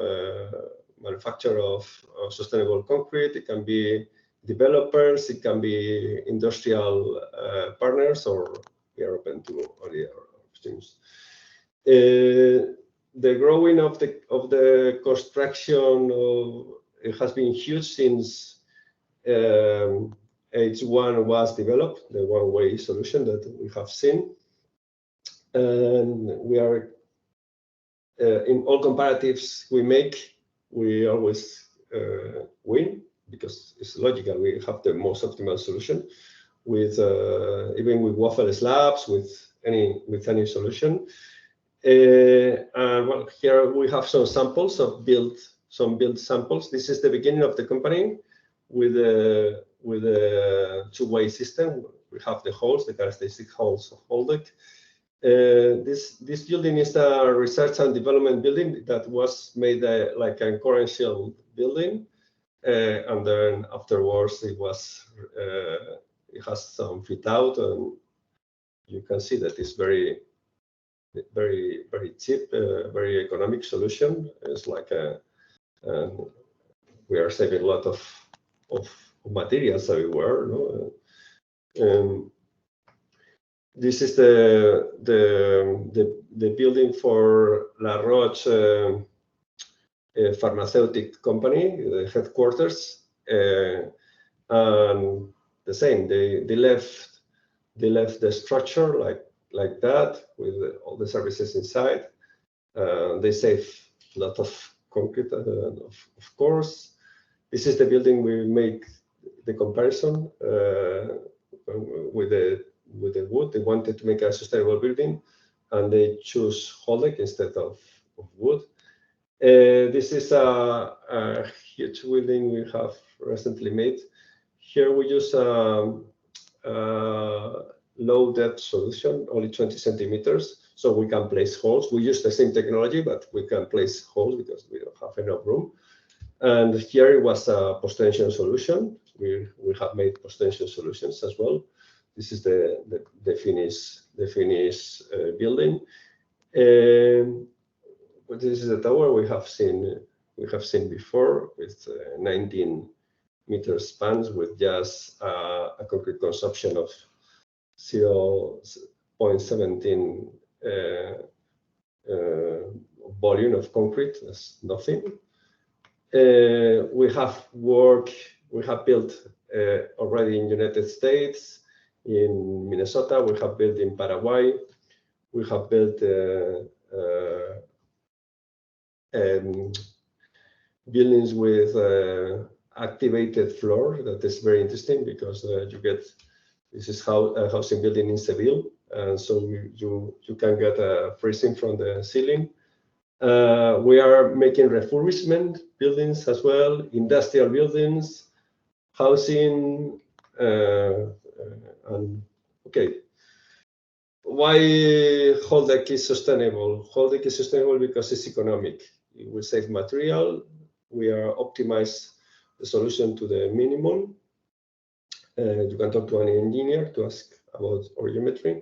manufacturer of sustainable concrete. It can be developers. It can be industrial partners, or we are open to all the options. The growing of the construction it has been huge since H1 was developed, the one-way solution that we have seen, and we are in all comparatives we make, we always win, because it's logical. We have the most optimal solution with even with waffle slabs, with any solution. And well, here we have some samples of build samples. This is the beginning of the company with a two-way system. We have the holes, the characteristic holes of Holtec. This building is a research and development building that was made like a core shell building, and then afterwards it has some fit out, and you can see that it's very cheap, very economic solution. It's like we are saving a lot of materials everywhere. No? This is the building for La Roche pharmaceutical company, the headquarters, and the same. They left the structure like that with all the services inside. They save a lot of concrete, of course. This is the building we make the comparison with the wood. They wanted to make a sustainable building, and they choose Holdec instead of wood. This is a huge building we have recently made. Here we use low depth solution, only 20 centimeters, so we can place holes. We use the same technology, but we can place holes because we don't have enough room. And here it was a post-tension solution. We have made post-tension solutions as well. This is the Finnish building. But this is a tower we have seen before with 19 meter spans with just a concrete consumption of 0.17 volume of concrete. That's nothing. We have built already in United States, in Minnesota. We have built in Paraguay. We have built buildings with activated floor. That is very interesting because this is how a housing building in Seville, and so you can get a freezing from the ceiling. We are making refurbishment buildings as well, industrial buildings, housing, and okay. Why Holdec is sustainable? Holdec is sustainable because it's economic. It will save material. We are optimize the solution to the minimum. You can talk to an engineer to ask about geometry.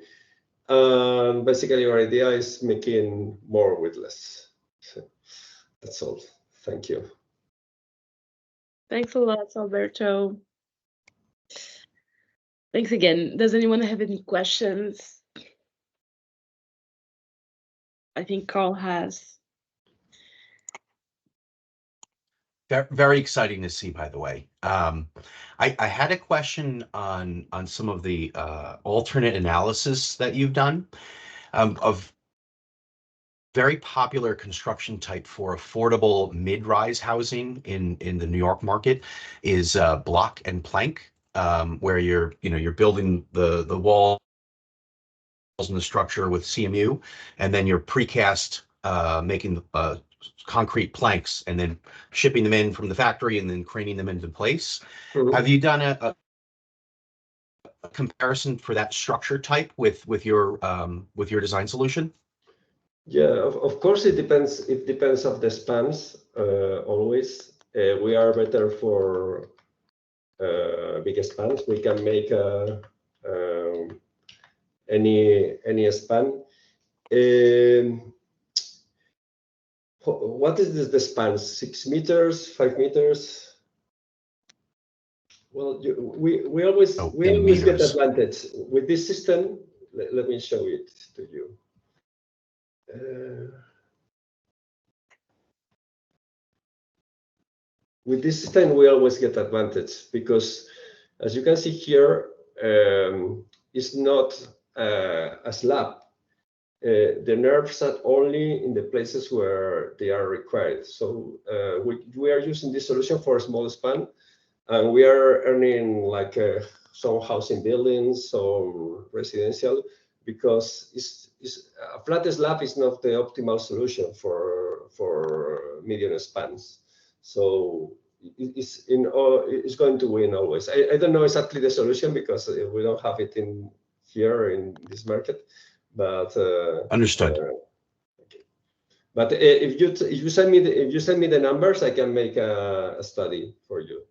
Basically, our idea is making more with less. So that's all. Thank you. Thanks a lot, Alberto. Thanks again. Does anyone have any questions? I think Carl has. Very exciting to see, by the way. I had a question on some of the alternate analysis that you've done of very popular construction type for affordable mid-rise housing in the New York market is block and plank, where you're building the walls and the structure with CMU, and then you're precast making concrete planks and then shipping them in from the factory and then craning them into place. Mm-hmm. Have you done a comparison for that structure type with your design solution? Yeah, of course it depends. It depends of the spans. Always, we are better for bigger spans. We can make any span. What is the span? 6 meters, 5 meters? Well, we always get advantage with this system. Let me show it to you. With this system, we always get advantage because, as you can see here, it's not a slab. The nerves are only in the places where they are required. So we are using this solution for a small span, and we are earning like some housing buildings, some residential, because a flat slab is not the optimal solution for medium spans. So it's going to win always. I don't know exactly the solution because we don't have it here in this market. But understood. Okay. But if you send me the numbers, I can make a study for you.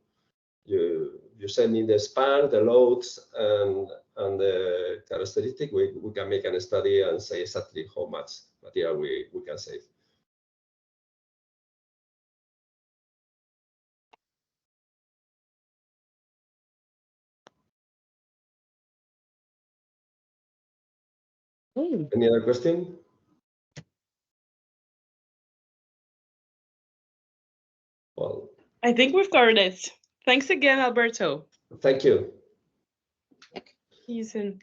You send me the span, the loads, and the characteristic. We can make a study and say exactly how much material we can save. Any other question? Well, I think we've covered it. Thanks again, Alberto. Thank you. See you soon.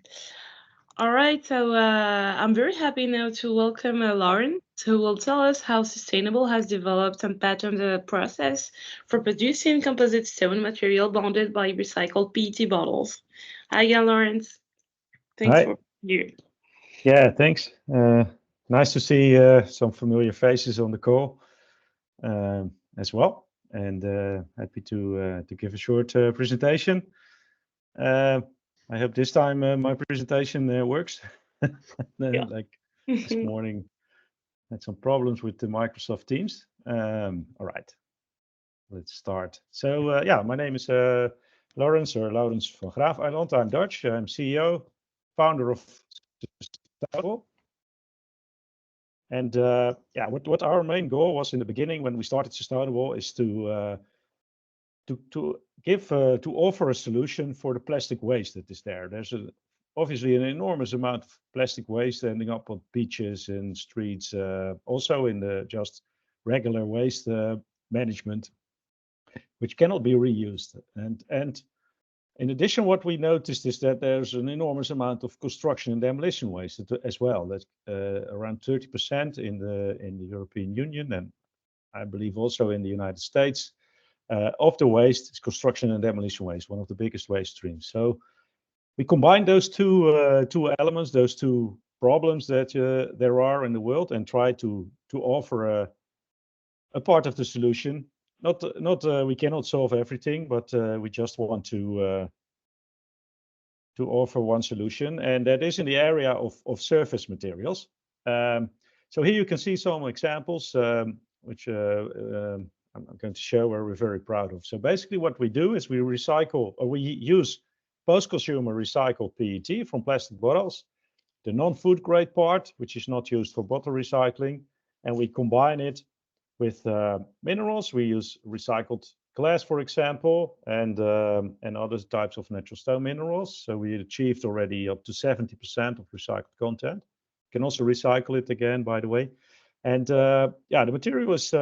All right, so I'm very happy now to welcome Lauren, who will tell us how Sustainable has developed and patented a process for producing composite stone material bonded by recycled PET bottles. Hi again, Lawrence. Thanks for you. Yeah, thanks. Nice to see some familiar faces on the call as well, and happy to give a short presentation. I hope this time my presentation works. Yeah. Like this morning, had some problems with the Microsoft Teams. All right, let's start. So yeah, my name is Laurens van Graaf-Eiland. I'm Dutch. I'm CEO, founder of Sustainable. And yeah, what our main goal was in the beginning when we started Sustainable is to offer a solution for the plastic waste that is there. There's obviously an enormous amount of plastic waste ending up on beaches and streets, also in the just regular waste management, which cannot be reused. And in addition, what we noticed is that there's an enormous amount of construction and demolition waste as well. That's around 30% in the European Union, and I believe also in the United States. Of the waste is construction and demolition waste, one of the biggest waste streams. So we combine those two elements, those two problems that there are in the world, and try to offer a part of the solution. Not we cannot solve everything, but we just want to offer one solution, and that is in the area of surface materials. So here you can see some examples, which I'm going to show where we're very proud of. So basically what we do is we recycle, or we use post-consumer recycled PET from plastic bottles, the non-food grade part, which is not used for bottle recycling, and we combine it with minerals. We use recycled glass, for example, and other types of natural stone minerals. So we achieved already up to 70% of recycled content. You can also recycle it again, by the way. And yeah, the material is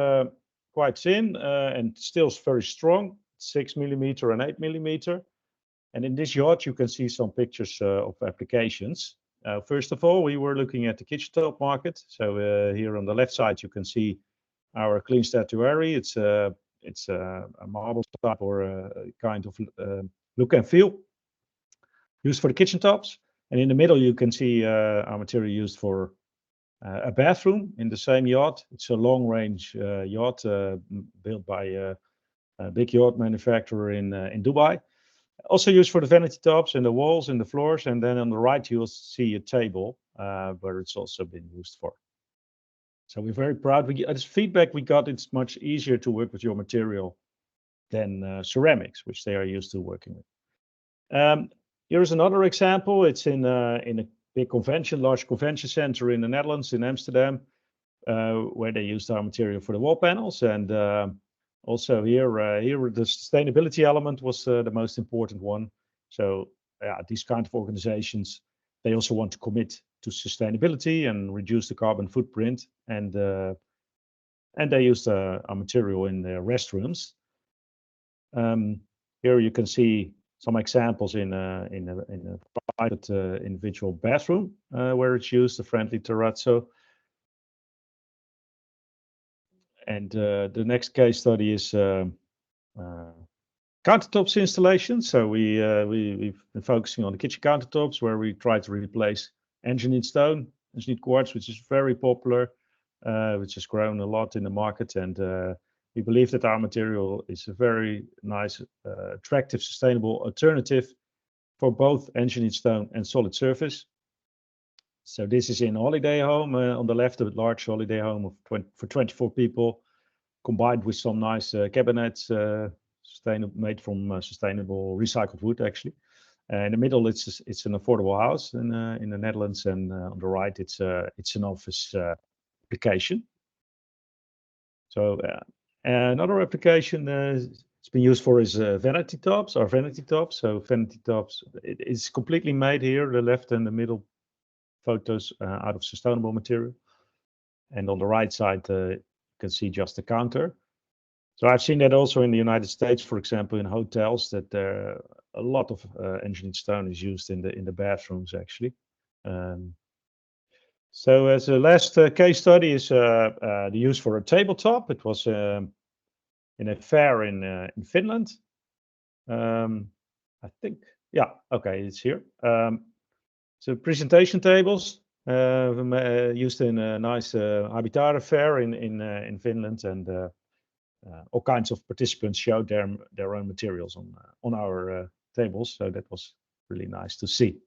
quite thin and still very strong, 6 millimeter and 8 millimeter. And in this yacht, you can see some pictures of applications. First of all, we were looking at the kitchen top market. So here on the left side, you can see our clean statuary. It's a marble type or a kind of look and feel used for the kitchen tops. And in the middle, you can see our material used for a bathroom in the same yacht. It's a long-range yacht built by a big yacht manufacturer in Dubai. Also used for the vanity tops and the walls and the floors. And then on the right, you'll see a table where it's also been used for. So we're very proud. As feedback we got, it's much easier to work with your material than ceramics, which they are used to working with. Here's another example. It's in a big large convention center in the Netherlands, in Amsterdam, where they used our material for the wall panels. And also here the sustainability element was the most important one. So these kind of organizations, they also want to commit to sustainability and reduce the carbon footprint, and they used our material in their restrooms. Here you can see some examples in a private individual bathroom where it's used, a friendly terrazzo. And the next case study is countertops installation. So we've been focusing on the kitchen countertops, where we try to replace engineered stone, engineered quartz, which is very popular, which has grown a lot in the market. And we believe that our material is a very nice, attractive, sustainable alternative for both engineered stone and solid surface. So this is in a holiday home on the left, a large holiday home for 24 people, combined with some nice cabinets made from sustainable recycled wood, actually. In the middle, it's an affordable house in the Netherlands, and on the right, it's an office application. So another application it's been used for is vanity tops. Our vanity tops. So vanity tops, it's completely made here. The left and the middle photos out of sustainable material, and on the right side, you can see just the counter. So I've seen that also in the United States, for example, in hotels, that a lot of engineered stone is used in the bathrooms, actually. So as a last case study is the use for a tabletop. It was in a fair in Finland. I think, yeah, okay, it's here. So presentation tables, used in a nice Habitare fair in Finland, and all kinds of participants showed their own materials on our tables. So that was really nice to see.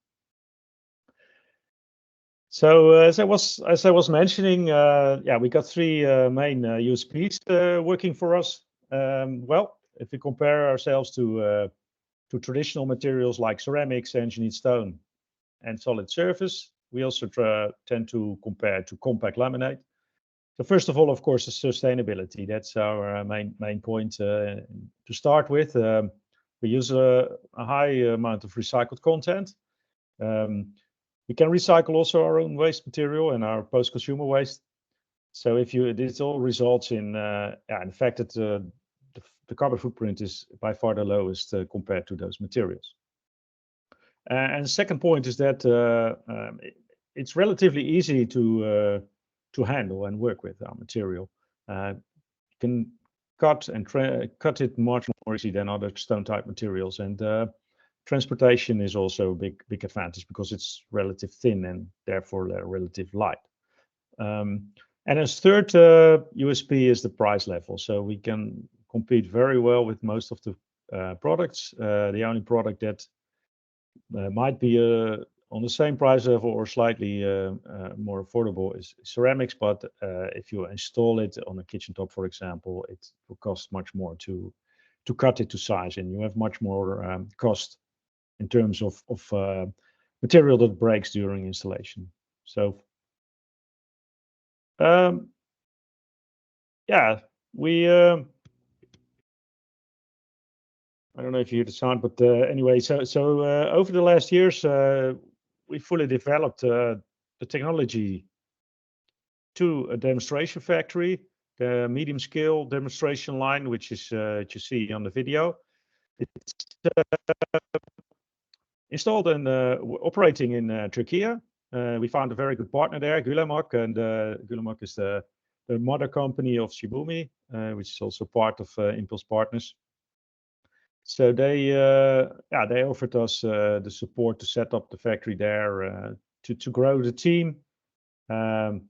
So as I was mentioning, yeah, we got three main USPs working for us. Well, if we compare ourselves to traditional materials like ceramics, engineered stone, and solid surface, we also tend to compare to compact laminate. So first of all, of course, the sustainability. That's our main point to start with. We use a high amount of recycled content. We can recycle also our own waste material and our post-consumer waste. So this all results in the fact that the carbon footprint is by far the lowest compared to those materials. And the second point is that it's relatively easy to handle and work with our material. You can cut it much more easy than other stone type materials, and transportation is also a big advantage because it's relatively thin and therefore relatively light. And as third USP is the price level. So we can compete very well with most of the products. The only product that might be on the same price level or slightly more affordable is ceramics. But if you install it on a kitchen top, for example, it will cost much more to cut it to size, and you have much more cost in terms of material that breaks during installation. So yeah, we I don't know if you hear the sound, but anyway, so over the last years, we fully developed the technology to a demonstration factory, the medium scale demonstration line, which is you see on the video. It's installed and operating in Turkey. We found a very good partner there, Gülemak, and Gülemak is the mother company of Shibumi, which is also part of Impulse Partners. So they offered us the support to set up the factory there, to grow the team, and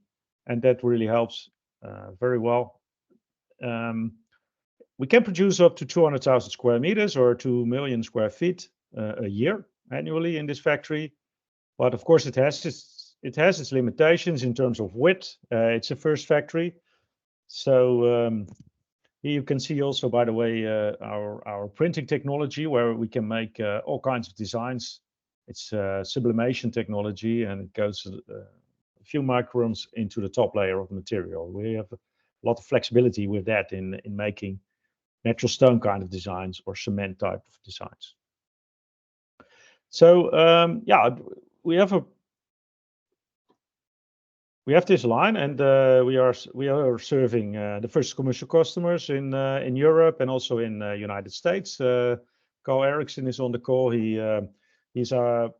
that really helps very well. We can produce up to 200,000 square meters or 2 million square feet a year annually in this factory, but of course it has its limitations in terms of width. It's a first factory, so here you can see also, by the way, our printing technology, where we can make all kinds of designs. It's sublimation technology, and it goes a few microns into the top layer of the material. We have a lot of flexibility with that in making natural stone kind of designs or cement type of designs. So yeah, we have this line, and we are serving the first commercial customers in Europe and also in United States. Carl Erickson is on the call. He's our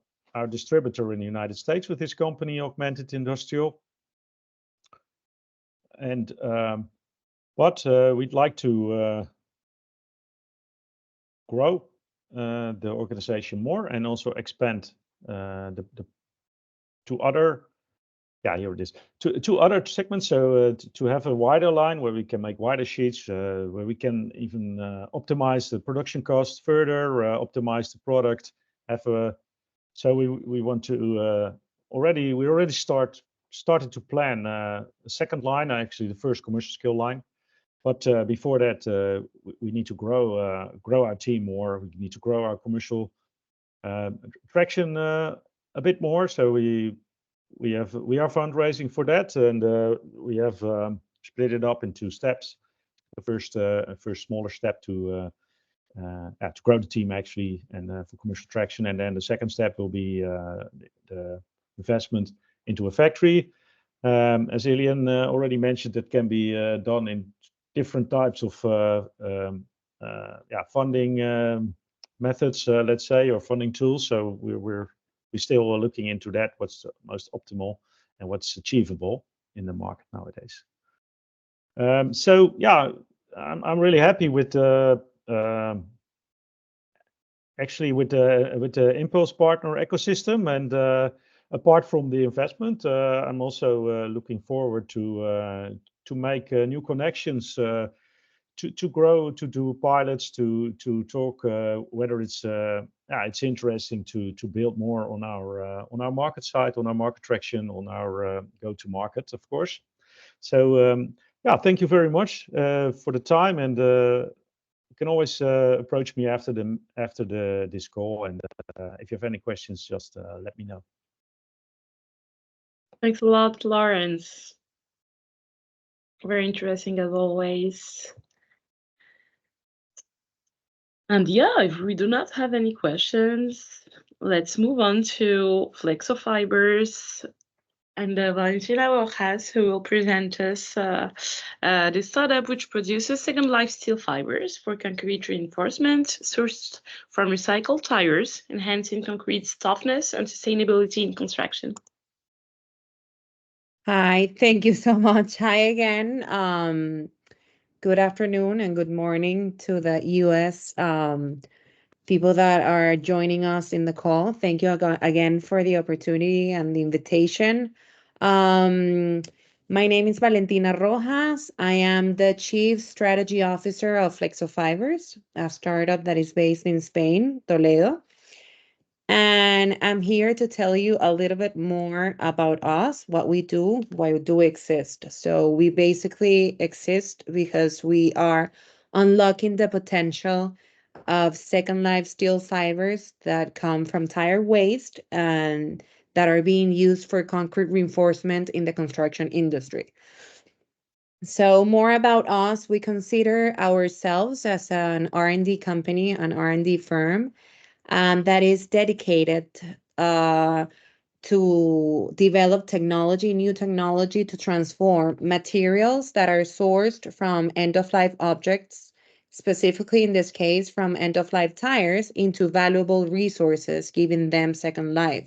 distributor in the United States with his company Augmented Industrial. And but we'd like to grow the organization more and also expand to other. Yeah, here it is. To other segments, so to have a wider line where we can make wider sheets, where we can even optimize the production costs further, optimize the product. So we want to we already started to plan a second line, actually the first commercial scale line. But before that, we need to grow our team more. We need to grow our commercial traction a bit more. So we are fundraising for that, and we have split it up in two steps. The first smaller step to grow the team actually, and for commercial traction, and then the second step will be the investment into a factory. As Ilian already mentioned, that can be done in different types of funding methods, let's say, or funding tools. So we're still looking into that, what's most optimal and what's achievable in the market nowadays. So yeah, I'm really happy with actually with the Impulse Partner ecosystem, and apart from the investment, I'm also looking forward to make new connections, to grow, to do pilots, to talk whether it's interesting to build more on our market side, on our market traction, on our go-to-market, of course. So yeah, thank you very much for the time, and you can always approach me after this call, and if you have any questions, just let me know. Thanks a lot, Lawrence. Very interesting as always. And yeah, if we do not have any questions, let's move on to Flexo Fibers and Valentina Rojas, who will present us the startup which produces Second Life steel fibers for concrete reinforcement sourced from recycled tires, enhancing concrete's toughness and sustainability in construction. Hi, thank you so much. Hi again. Good afternoon and good morning to the US people that are joining us in the call. Thank you again for the opportunity and the invitation. My name is Valentina Rojas. I am the Chief Strategy Officer of Flexo Fibers, a startup that is based in Spain, Toledo. And I'm here to tell you a little bit more about us, what we do, why we do exist. So we basically exist because we are unlocking the potential of Second Life steel fibers that come from tire waste and that are being used for concrete reinforcement in the construction industry. So more about us, we consider ourselves as an R&D company, an R&D firm, that is dedicated to develop technology, new technology to transform materials that are sourced from end-of-life objects, specifically in this case from end-of-life tires, into valuable resources, giving them second life.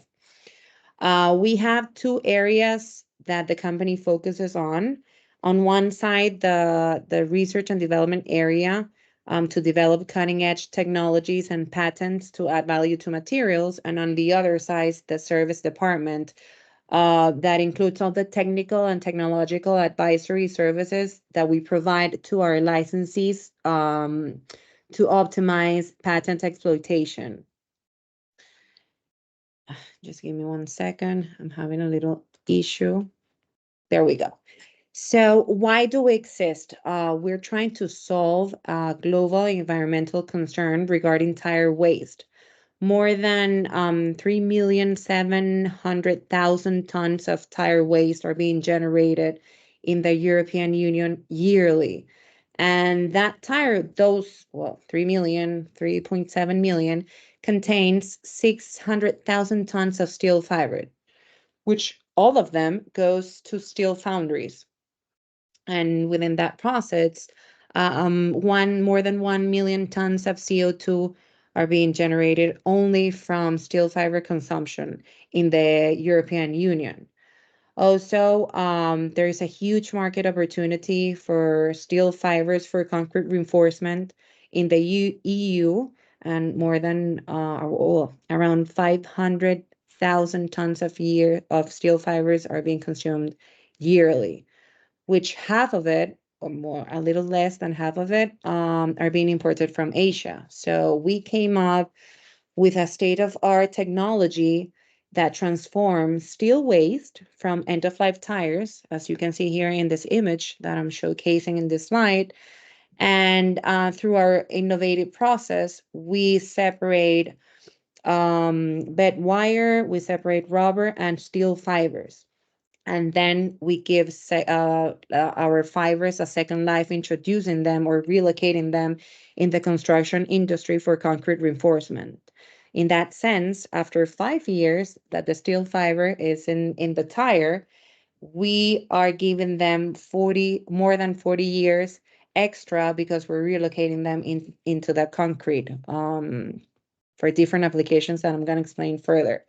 We have two areas that the company focuses on. On one side, the research and development area, to develop cutting-edge technologies and patents to add value to materials, and on the other side, the service department that includes all the technical and technological advisory services that we provide to our licensees to optimize patent exploitation. Just give me 1 second. I'm having a little issue. There we go. So why do we exist? We're trying to solve a global environmental concern regarding tire waste. More than 3,700,000 tons of tire waste are being generated in the European Union yearly. And that tire, 3.7 million, contains 600,000 tons of steel fiber, which all of them goes to steel foundries. And within that process, more than 1 million tons of CO2 are being generated only from steel fiber consumption in the European Union. Also, there is a huge market opportunity for steel fibers for concrete reinforcement in the EU, and more than around 500,000 tons of steel fibers are being consumed yearly, which half of it, or more, a little less than half of it, are being imported from Asia. So we came up with a state-of-art technology that transforms steel waste from end-of-life tires, as you can see here in this image that I'm showcasing in this slide. And through our innovative process, we separate bed wire, we separate rubber and steel fibers. And then we give our fibers a second life, introducing them or relocating them in the construction industry for concrete reinforcement. In that sense, after 5 years that the steel fiber is in the tire, we are giving them more than 40 years extra because we're relocating them into the concrete for different applications that I'm going to explain further.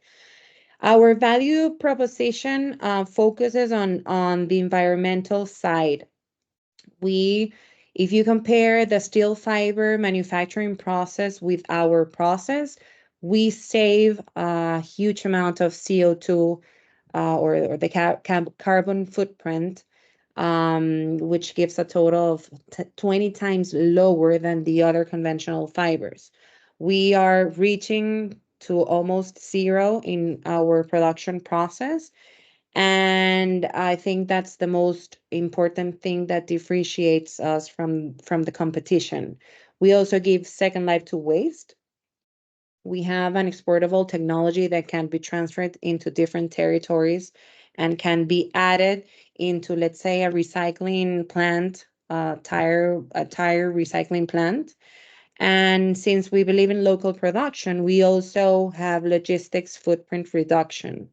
Our value proposition focuses on the environmental side. If you compare the steel fiber manufacturing process with our process, we save a huge amount of CO2 or the carbon footprint, which gives a total of 20 times lower than the other conventional fibers. We are reaching to almost zero in our production process. And I think that's the most important thing that differentiates us from the competition. We also give second life to waste. We have an exportable technology that can be transferred into different territories and can be added into, let's say, a recycling plant, a tire recycling plant. And since we believe in local production, we also have logistics footprint reduction.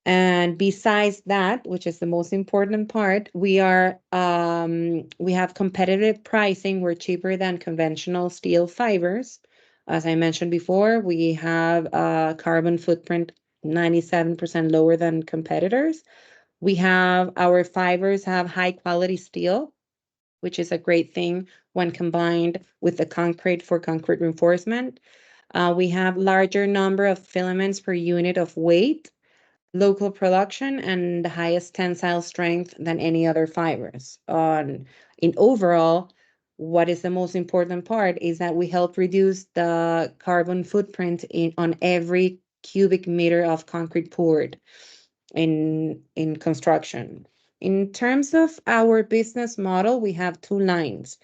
And besides that, which is the most important part, we have competitive pricing. We're cheaper than conventional steel fibers. As I mentioned before, we have a carbon footprint 97% lower than competitors. Our fibers have high quality steel, which is a great thing when combined with the concrete for concrete reinforcement. We have larger number of filaments per unit of weight, local production, and the highest tensile strength than any other fibers. In overall, what is the most important part is that we help reduce the carbon footprint on every cubic meter of concrete poured in construction. In terms of our business model, we have two lines.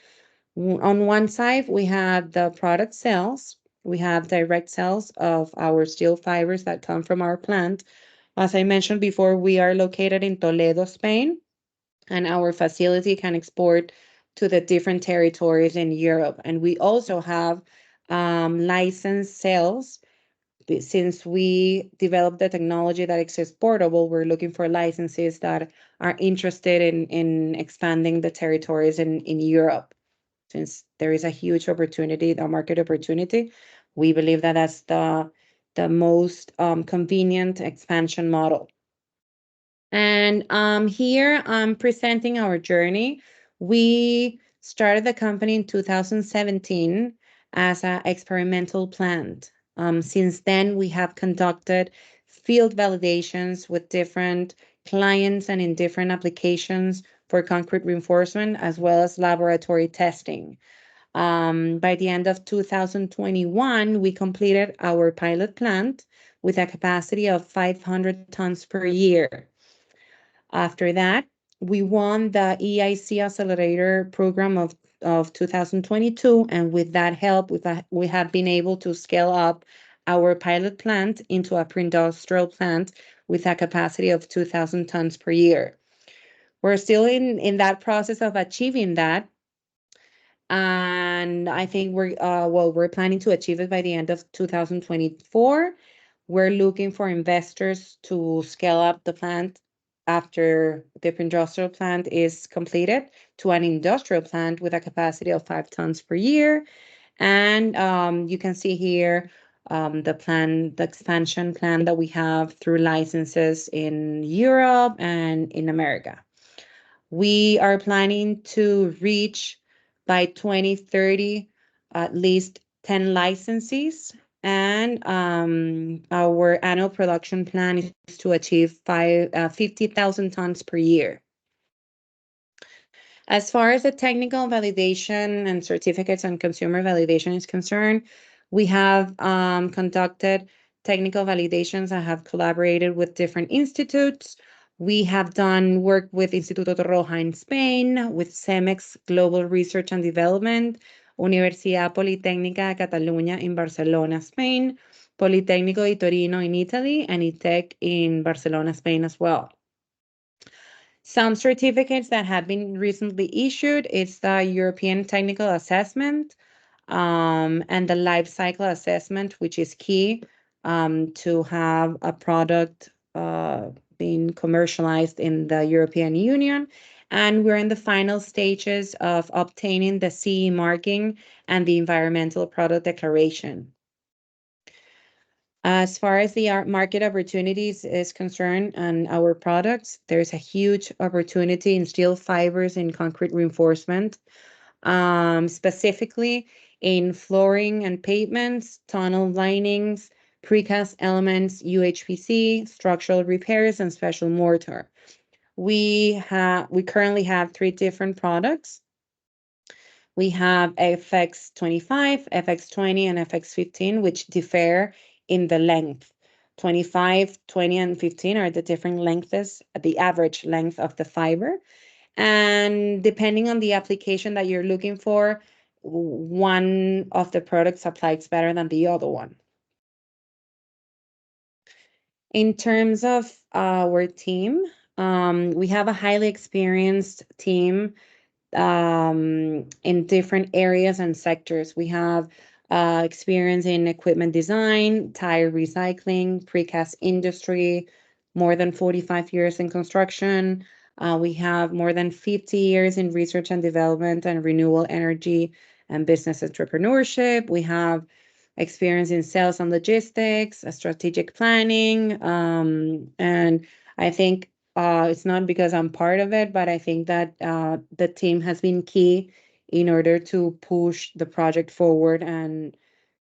On one side, we have the product sales. We have direct sales of our steel fibers that come from our plant. As I mentioned before, we are located in Toledo, Spain, and our facility can export to the different territories in Europe. And we also have licensed sales. Since we developed the technology that is exportable, we're looking for licenses that are interested in expanding the territories in Europe. Since there is a huge opportunity, the market opportunity, we believe that that's the most convenient expansion model. And here I'm presenting our journey. We started the company in 2017 as an experimental plant. Since then, we have conducted field validations with different clients and in different applications for concrete reinforcement, as well as laboratory testing. By the end of 2021, we completed our pilot plant with a capacity of 500 tons per year. After that, we won the EIC Accelerator program of 2022, and with that help, we have been able to scale up our pilot plant into a pre-industrial plant with a capacity of 2,000 tons per year. We're still in that process of achieving that. And I think we're planning to achieve it by the end of 2024. We're looking for investors to scale up the plant after the industrial plant is completed to an industrial plant with a capacity of 5 tons per year. And you can see here the expansion plan that we have through licenses in Europe and in America. We are planning to reach by 2030 at least 10 licenses, and our annual production plan is to achieve 50,000 tons per year. As far as the technical validation and certificates and consumer validation is concerned, we have conducted technical validations and have collaborated with different institutes. We have done work with Instituto Torroja in Spain, with CEMEX Global Research and Development, Universidad Politécnica de Cataluña in Barcelona, Spain, Politecnico di Torino in Italy, and ITEC in Barcelona, Spain as well. Some certificates that have been recently issued is the European Technical Assessment and the Life Cycle Assessment, which is key to have a product being commercialized in the European Union. And we're in the final stages of obtaining the CE marking and the Environmental Product Declaration. As far as the market opportunities is concerned and our products, there's a huge opportunity in steel fibers and concrete reinforcement, specifically in flooring and pavements, tunnel linings, precast elements, UHPC, structural repairs, and special mortar. We currently have 3 different products. We have FX25, FX20, and FX15, which differ in the length. 25, 20, and 15 are the different lengths, the average length of the fiber. And depending on the application that you're looking for, one of the products applies better than the other one. In terms of our team, we have a highly experienced team in different areas and sectors. We have experience in equipment design, tire recycling, precast industry, more than 45 years in construction. We have more than 50 years in research and development and renewable energy and business entrepreneurship. We have experience in sales and logistics, strategic planning, and I think it's not because I'm part of it, but I think that the team has been key in order to push the project forward, and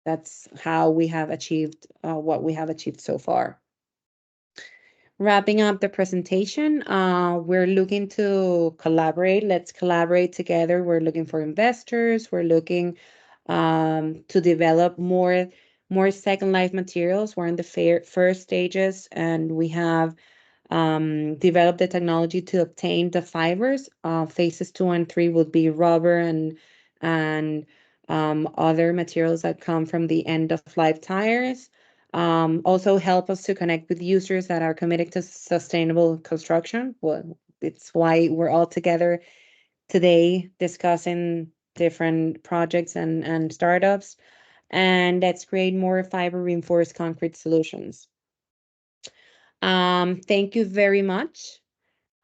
that's how we have achieved what we have achieved so far. Wrapping up the presentation, we're looking to collaborate. Let's collaborate together. We're looking for investors. We're looking to develop more Second Life materials. We're in the first stages, and we have developed the technology to obtain the fibers. Phases 2 and 3 would be rubber and other materials that come from the end-of-life tires. Also help us to connect with users that are committed to sustainable construction. Well, it's why we're all together today discussing different projects and startups. And let's create more fiber reinforced concrete solutions. Thank you very much.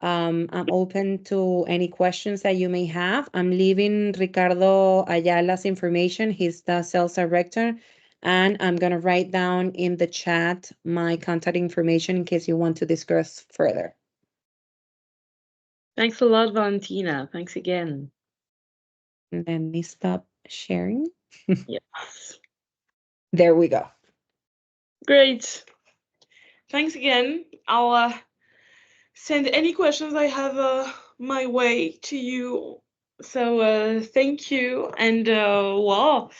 I'm open to any questions that you may have. I'm leaving Ricardo Ayala's information. He's the sales director, and I'm going to write down in the chat my contact information in case you want to discuss further. Thanks a lot, Valentina. Thanks again. Let me stop sharing. Yes. There we go. Great. Thanks again. I'll send any questions I have my way to you. So thank you. And well,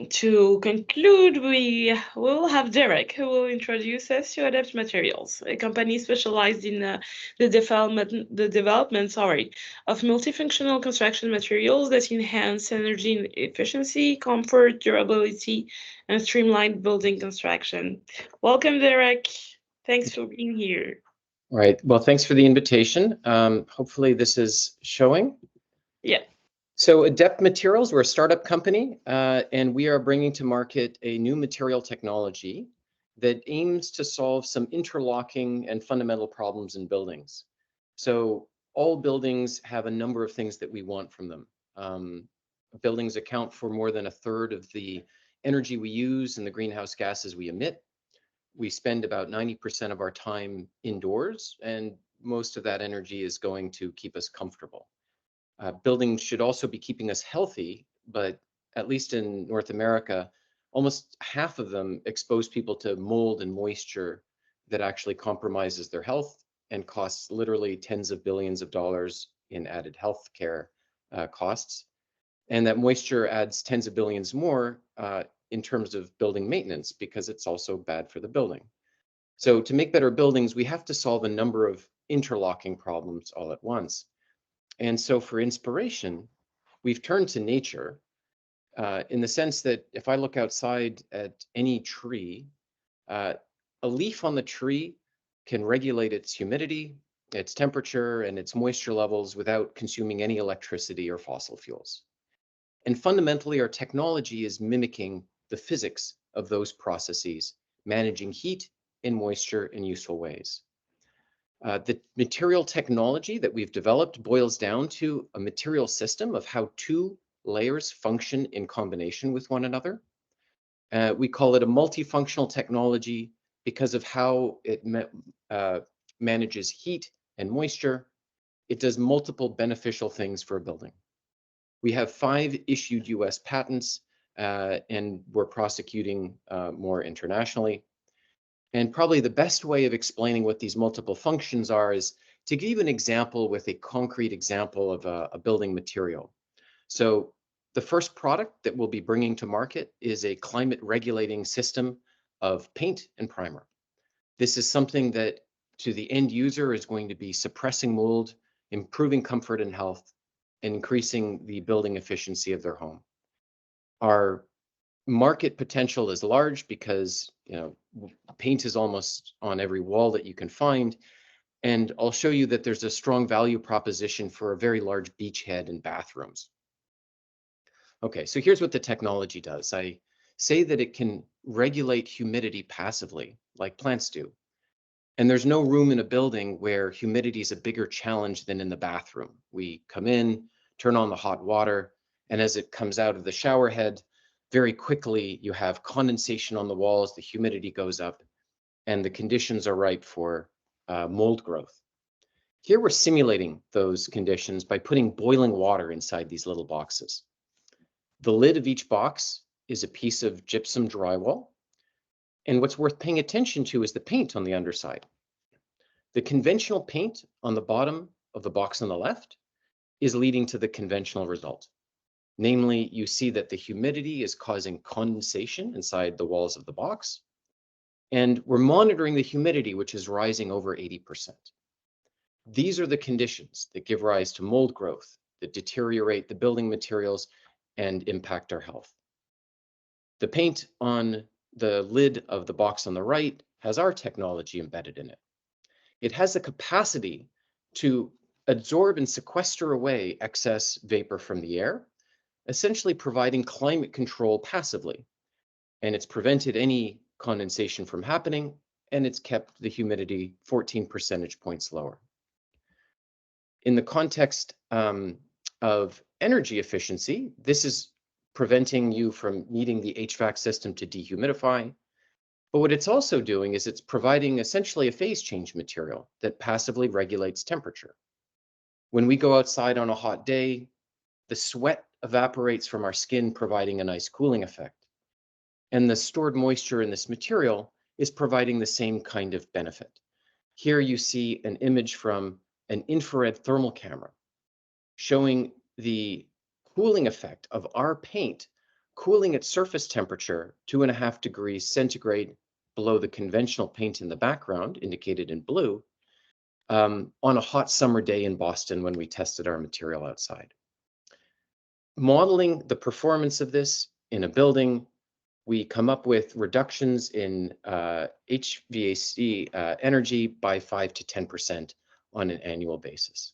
to conclude, we will have Derek, who will introduce us to Adept Materials, a company specialized in the development of multifunctional construction materials that enhance energy efficiency, comfort, durability, and streamlined building construction. Welcome, Derek. Thanks for being here. Right. Well, thanks for the invitation. Hopefully this is showing. Yeah. So Adept Materials, we're a startup company, and we are bringing to market a new material technology that aims to solve some interlocking and fundamental problems in buildings. So all buildings have a number of things that we want from them. Buildings account for more than 1/3 of the energy we use and the greenhouse gases we emit. We spend about 90% of our time indoors, and most of that energy is going to keep us comfortable. Buildings should also be keeping us healthy, but at least in North America, almost half of them expose people to mold and moisture that actually compromises their health and costs literally tens of billions of dollars in added health care costs. And that moisture adds tens of billions more in terms of building maintenance, because it's also bad for the building. So to make better buildings, we have to solve a number of interlocking problems all at once. And so for inspiration, we've turned to nature in the sense that if I look outside at any tree, a leaf on the tree can regulate its humidity, its temperature, and its moisture levels without consuming any electricity or fossil fuels. And fundamentally, our technology is mimicking the physics of those processes, managing heat and moisture in useful ways. The material technology that we've developed boils down to a material system of how 2 layers function in combination with one another. We call it a multifunctional technology because of how it manages heat and moisture. It does multiple beneficial things for a building. We have 5 issued US patents and we're prosecuting more internationally. And probably the best way of explaining what these multiple functions are is to give an example with a concrete example of a building material. So the first product that we'll be bringing to market is a climate regulating system of paint and primer. This is something that to the end user is going to be suppressing mold, improving comfort and health, and increasing the building efficiency of their home. Our market potential is large because, you know, paint is almost on every wall that you can find. And I'll show you that there's a strong value proposition for a very large beachhead and bathrooms. Okay, so here's what the technology does. I say that it can regulate humidity passively, like plants do. And there's no room in a building where humidity is a bigger challenge than in the bathroom. We come in, turn on the hot water, and as it comes out of the shower head, very quickly you have condensation on the walls, the humidity goes up, and the conditions are ripe for mold growth. Here we're simulating those conditions by putting boiling water inside these little boxes. The lid of each box is a piece of gypsum drywall. And what's worth paying attention to is the paint on the underside. The conventional paint on the bottom of the box on the left is leading to the conventional result. Namely, you see that the humidity is causing condensation inside the walls of the box. And we're monitoring the humidity, which is rising over 80%. These are the conditions that give rise to mold growth, that deteriorate the building materials and impact our health. The paint on the lid of the box on the right has our technology embedded in it. It has the capacity to absorb and sequester away excess vapor from the air, essentially providing climate control passively. And it's prevented any condensation from happening, and it's kept the humidity 14 percentage points lower. In the context of energy efficiency, this is preventing you from needing the HVAC system to dehumidify. But what it's also doing is it's providing essentially a phase change material that passively regulates temperature. When we go outside on a hot day, the sweat evaporates from our skin, providing a nice cooling effect. And the stored moisture in this material is providing the same kind of benefit. Here you see an image from an infrared thermal camera showing the cooling effect of our paint cooling at surface temperature 2.5 degrees centigrade below the conventional paint in the background, indicated in blue, on a hot summer day in Boston when we tested our material outside. Modeling the performance of this in a building, we come up with reductions in HVAC energy by 5 to 10% on an annual basis.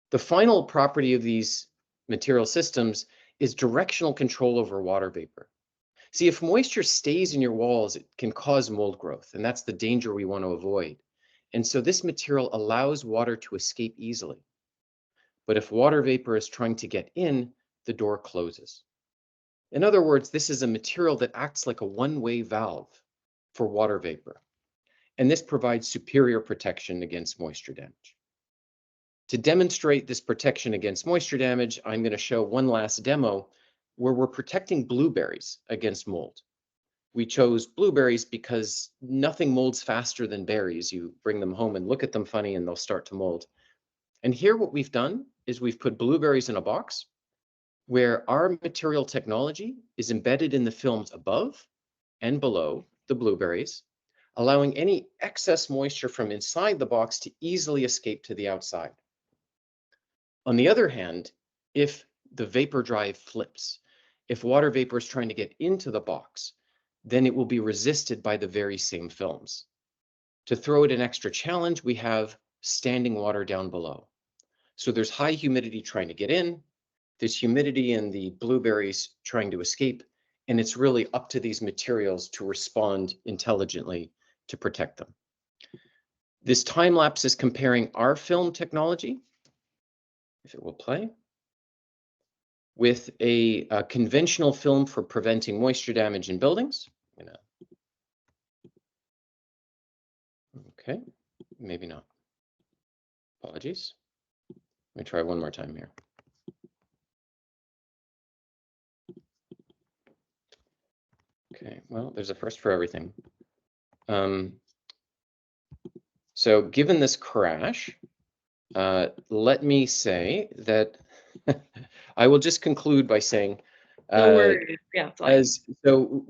The final property of these material systems is directional control over water vapor. See, if moisture stays in your walls, it can cause mold growth, and that's the danger we want to avoid. And so this material allows water to escape easily. But if water vapor is trying to get in, the door closes. In other words, this is a material that acts like a one-way valve for water vapor. And this provides superior protection against moisture damage. To demonstrate this protection against moisture damage, I'm going to show one last demo where we're protecting blueberries against mold. We chose blueberries because nothing molds faster than berries. You bring them home and look at them funny and they'll start to mold. And here what we've done is we've put blueberries in a box where our material technology is embedded in the films above and below the blueberries, allowing any excess moisture from inside the box to easily escape to the outside. On the other hand, if the vapor drive flips, if water vapor is trying to get into the box, then it will be resisted by the very same films. To throw it an extra challenge, we have standing water down below. So there's high humidity trying to get in, there's humidity in the blueberries trying to escape, and it's really up to these materials to respond intelligently to protect them. This time lapse is comparing our film technology, if it will play, with a conventional film for preventing moisture damage in buildings. Okay, maybe not. Apologies. Let me try one more time here. Okay, well, there's a first for everything. So given this crash, let me say that I will just conclude by saying, No worries. Yeah, fine. so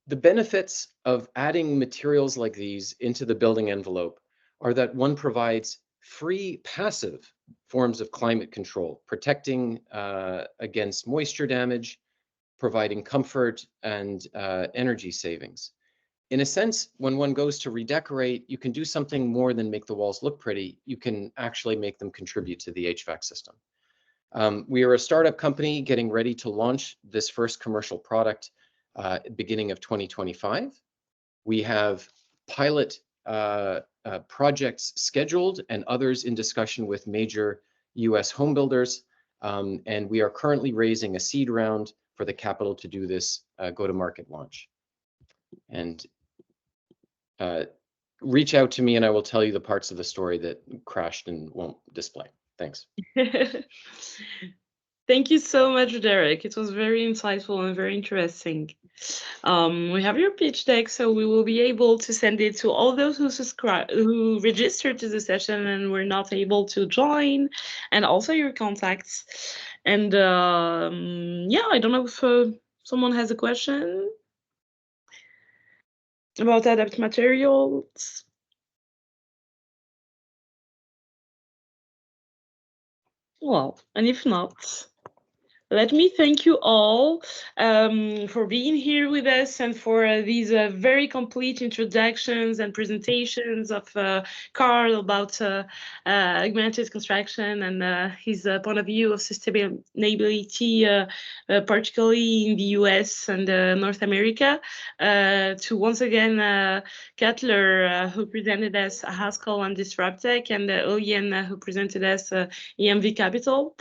the benefits of adding materials like these into the building envelope are that one provides free passive forms of climate control, protecting against moisture damage, providing comfort and energy savings. In a sense, when one goes to redecorate, you can do something more than make the walls look pretty. You can actually make them contribute to the HVAC system. We are a startup company getting ready to launch this first commercial product beginning of 2025. We have pilot projects scheduled and others in discussion with major US home builders. And we are currently raising a seed round for the capital to do this go-to-market launch. And reach out to me and I will tell you the parts of the story that crashed and won't display. Thanks. Thank you so much, Derek. It was very insightful and very interesting. We have your pitch deck, so we will be able to send it to all those who registered to the session and were not able to join, and also your contacts. And yeah, I don't know if someone has a question about Adapt Materials. Well, and if not, let me thank you all for being here with us and for these very complete introductions and presentations of Carl about augmented construction and his point of view of sustainability, particularly in the US and North America. To once again, Kettler, who presented us Haskell and DisrupTech, and Oyen, who presented us EMV Capital.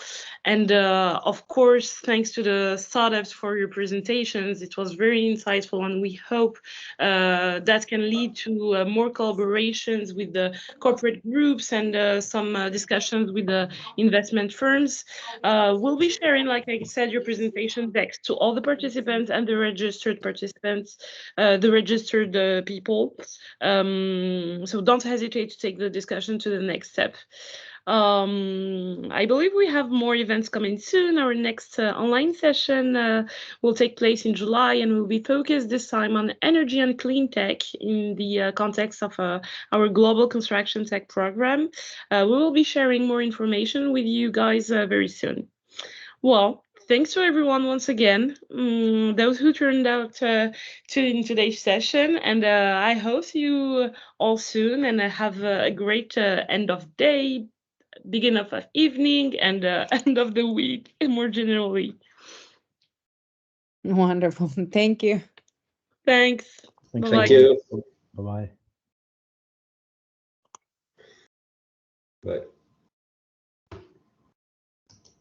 And of course, thanks to the startups for your presentations. It was very insightful, and we hope that can lead to more collaborations with the corporate groups and some discussions with the investment firms. We'll be sharing, like I said, your presentation decks to all the participants and the registered participants, the registered people. So don't hesitate to take the discussion to the next step. I believe we have more events coming soon. Our next online session will take place in July and will be focused this time on energy and clean tech in the context of our global construction tech program. We will be sharing more information with you guys very soon. Well, thanks to everyone once again, those who turned out in today's session, and I hope see you all soon and have a great end of day, beginning of evening, and end of the week, and more generally. Wonderful. Thank you. Thanks. Thanks. Thank you. Bye-bye. Bye.